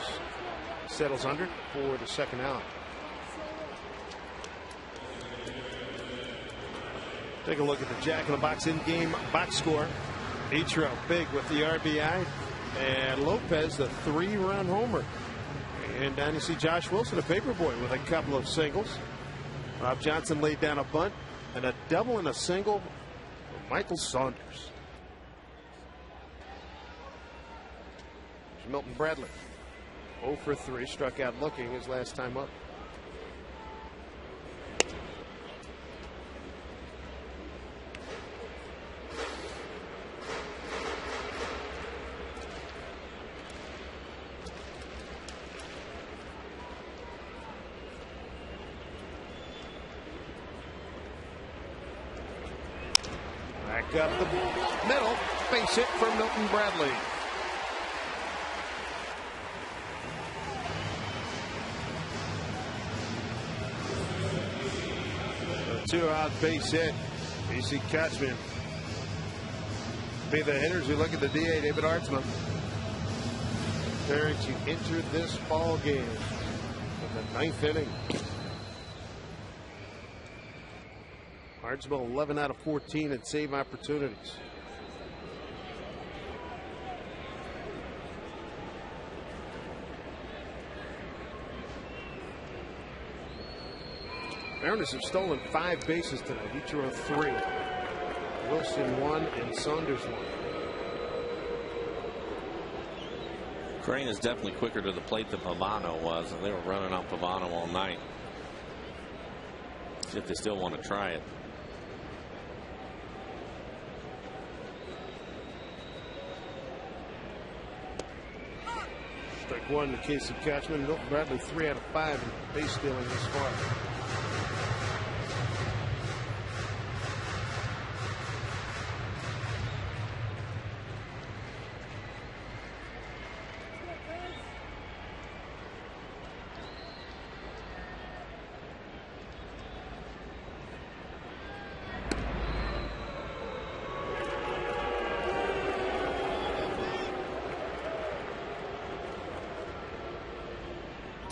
settles under for the second out. Take a look at the Jack in the Box in-game box score. Ichiro big with the RBI, and Lopez the 3-run homer. And down you see Josh Wilson, a paper boy, with a couple of singles. Rob Johnson laid down a bunt and a double and a single. Michael Saunders. There's Milton Bradley. 0 for 3, struck out looking his last time up. Up the middle, base hit from Milton Bradley. A 2-out base hit. B.C. Kachman. Be the hitters who look at the DA, David Artsma. Preparing to enter this ball game in the 9th inning. Artsma 11 out of 14 in save opportunities. Mariners have stolen 5 bases tonight. Ichiro 3. Wilson 1 and Saunders 1. Crane is definitely quicker to the plate than Pavano was, and they were running on Pavano all night. See if they still want to try it. Strike 1 in the case of Kachman. Milton Bradley 3 out of 5 in base stealing this far.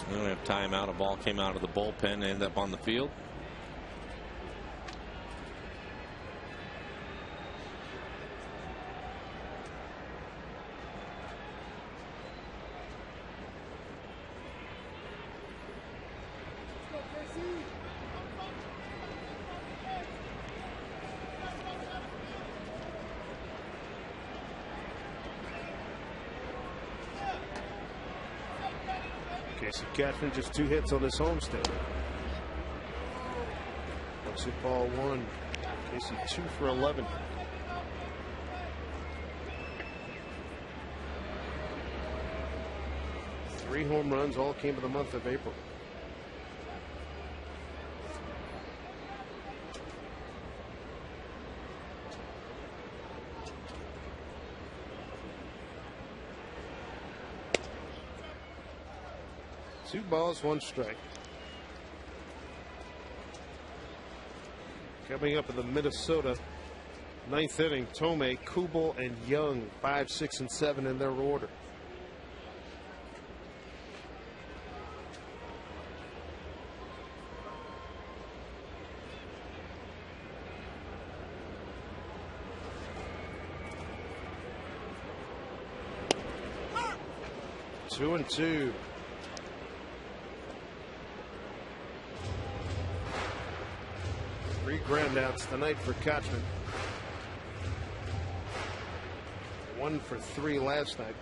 We don't have timeout. A ball came out of the bullpen and ended up on the field. Casey Catherine just 2 hits on this homestand. Exit ball 1. Casey 2 for 11. Three home runs all came in the month of April. Two balls, 1 strike. Coming up in the Minnesota 9th inning, Tomei, Kubel, and Young, 5, 6, and 7 in their order. Two and two. Three groundouts tonight for Kochman. 1 for 3 last night.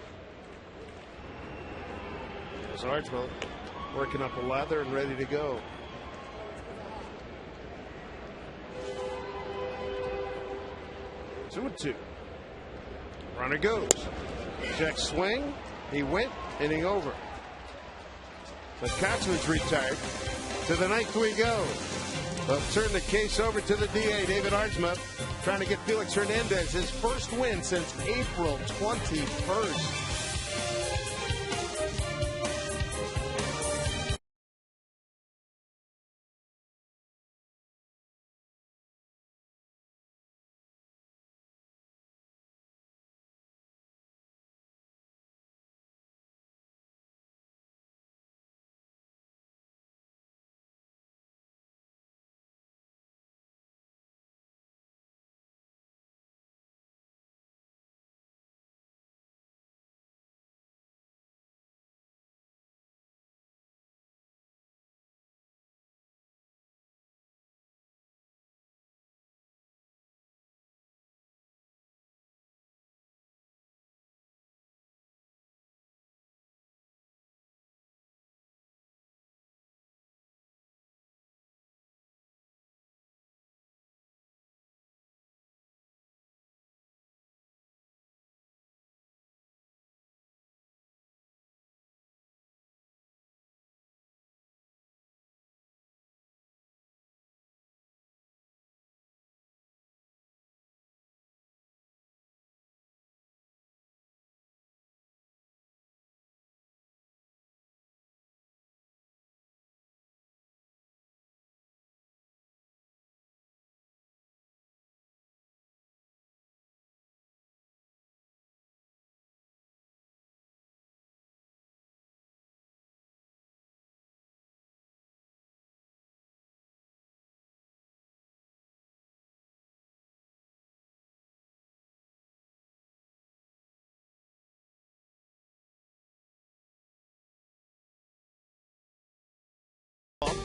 There's Archwell working up a lather and ready to go. Two and two. Runner goes. Check swing. He went. Inning over. But Kochman's retired. To the 9th we go. They'll turn the case over to the DA, David Archma, trying to get Felix Hernandez his first win since April 21st.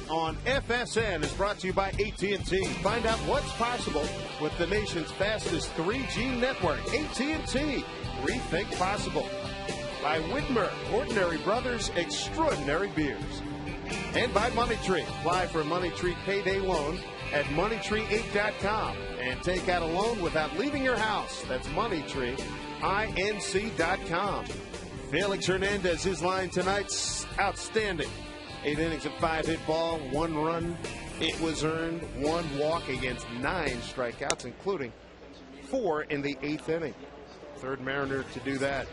On FSN is brought to you by AT&T. Find out what's possible with the nation's fastest 3G network. AT&T. Rethink possible. By Widmer, Ordinary Brothers, Extraordinary Beers. And by Money Tree. Apply for a Money Tree payday loan at moneytree8.com and take out a loan without leaving your house. That's moneytree.inc.com. Felix Hernandez, his line tonight's outstanding. 8 innings of 5-hit ball, 1 run. It was earned, 1 walk against 9 strikeouts, including 4 in the 8th inning. Third Mariner to do that.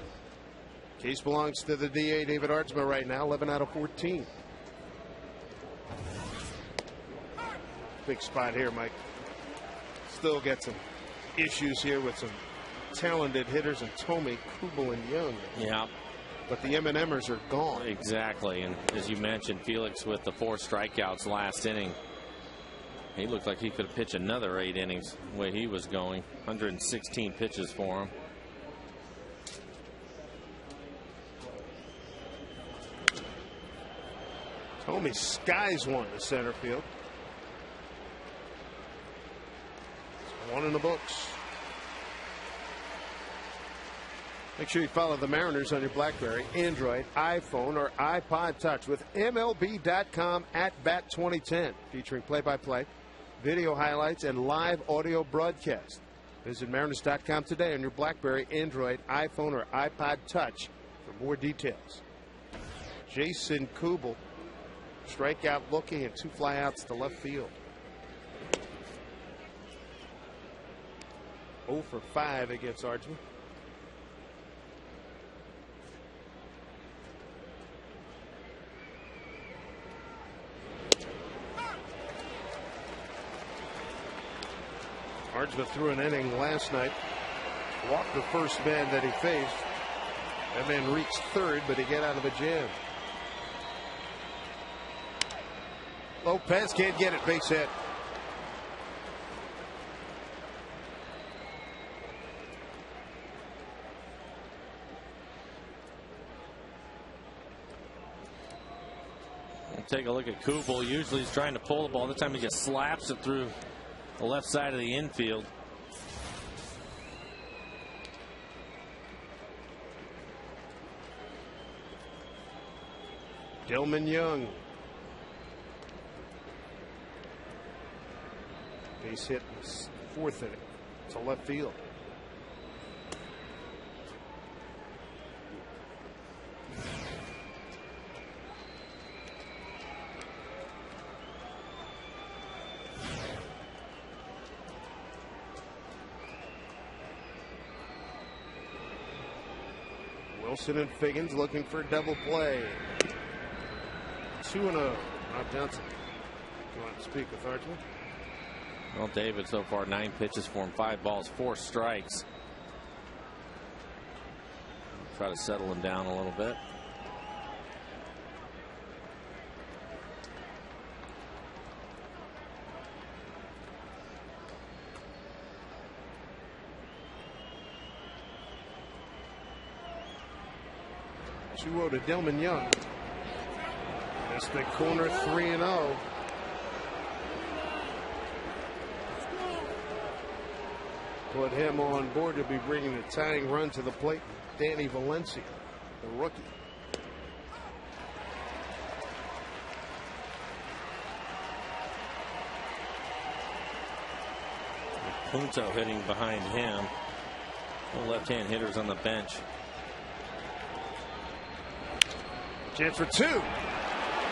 Case belongs to the DA, David Archma, right now, 11 out of 14. Big spot here, Mike. Still get some issues here with some talented hitters in Tomei, Kubel, and Young. Yeah. But the M&Mers are gone. Exactly. And as you mentioned, Felix with the 4 strikeouts last inning. He looked like he could have pitched another 8 innings the way he was going. 116 pitches for him. Tomei skies one to center field. It's 1 in the books. Make sure you follow the Mariners on your BlackBerry, Android, iPhone, or iPod Touch with MLB.com @Bat2010, featuring play-by-play, video highlights, and live audio broadcast. Visit Mariners.com today on your BlackBerry, Android, iPhone, or iPod Touch for more details. Jason Kubel, strikeout looking and 2 flyouts to left field. 0 for 5 against Archman. Archman threw an inning last night. Walked the first man that he faced. That man reached third, but he got out of a jam. Lopez can't get it. Base hit. Take a look at Kubel. Usually he's trying to pull the ball. This time he just slaps it through the left side of the infield. Dillman Young. Base hit in the 4th inning to left field. Wilson and Figgins looking for a double play. 2-0. Rob Johnson. You want to speak with Archman? Well, David so far 9 pitches for him, 5 balls, 4 strikes. Try to settle him down a little bit. Two-0 to Dillman Young. That's the corner, 3-0. Put him on board to be bringing the tying run to the plate. Danny Valencia, the rookie. Punto hitting behind him. No left-hand hitters on the bench. Chance for 2.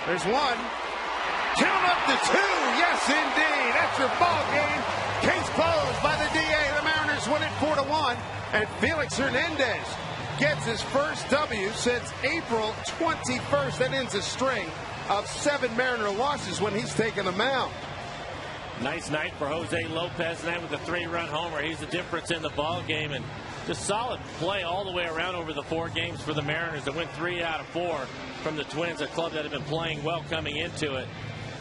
There's 1. Count up to 2. Yes, indeed. That's your ball game. Case closed by the DA. The Mariners win it 4-1. And Felix Hernandez gets his first W since April 21st. That ends a string of 7 Mariner losses when he's taken the mound. Nice night for Jose Lopez tonight with a 3-run homer. He's the difference in the ball game, and just solid play all the way around over the 4 games for the Mariners that win 3 out of 4 from the Twins, a club that have been playing well coming into it.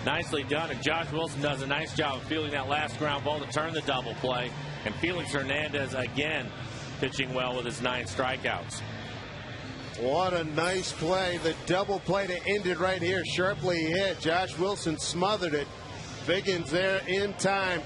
Nicely done, and Josh Wilson does a nice job of fielding that last ground ball to turn the double play. And Felix Hernandez again pitching well with his 9 strikeouts. What a nice play. The double play to end it right here. Sharply hit. Josh Wilson smothered it. Figgins there in time.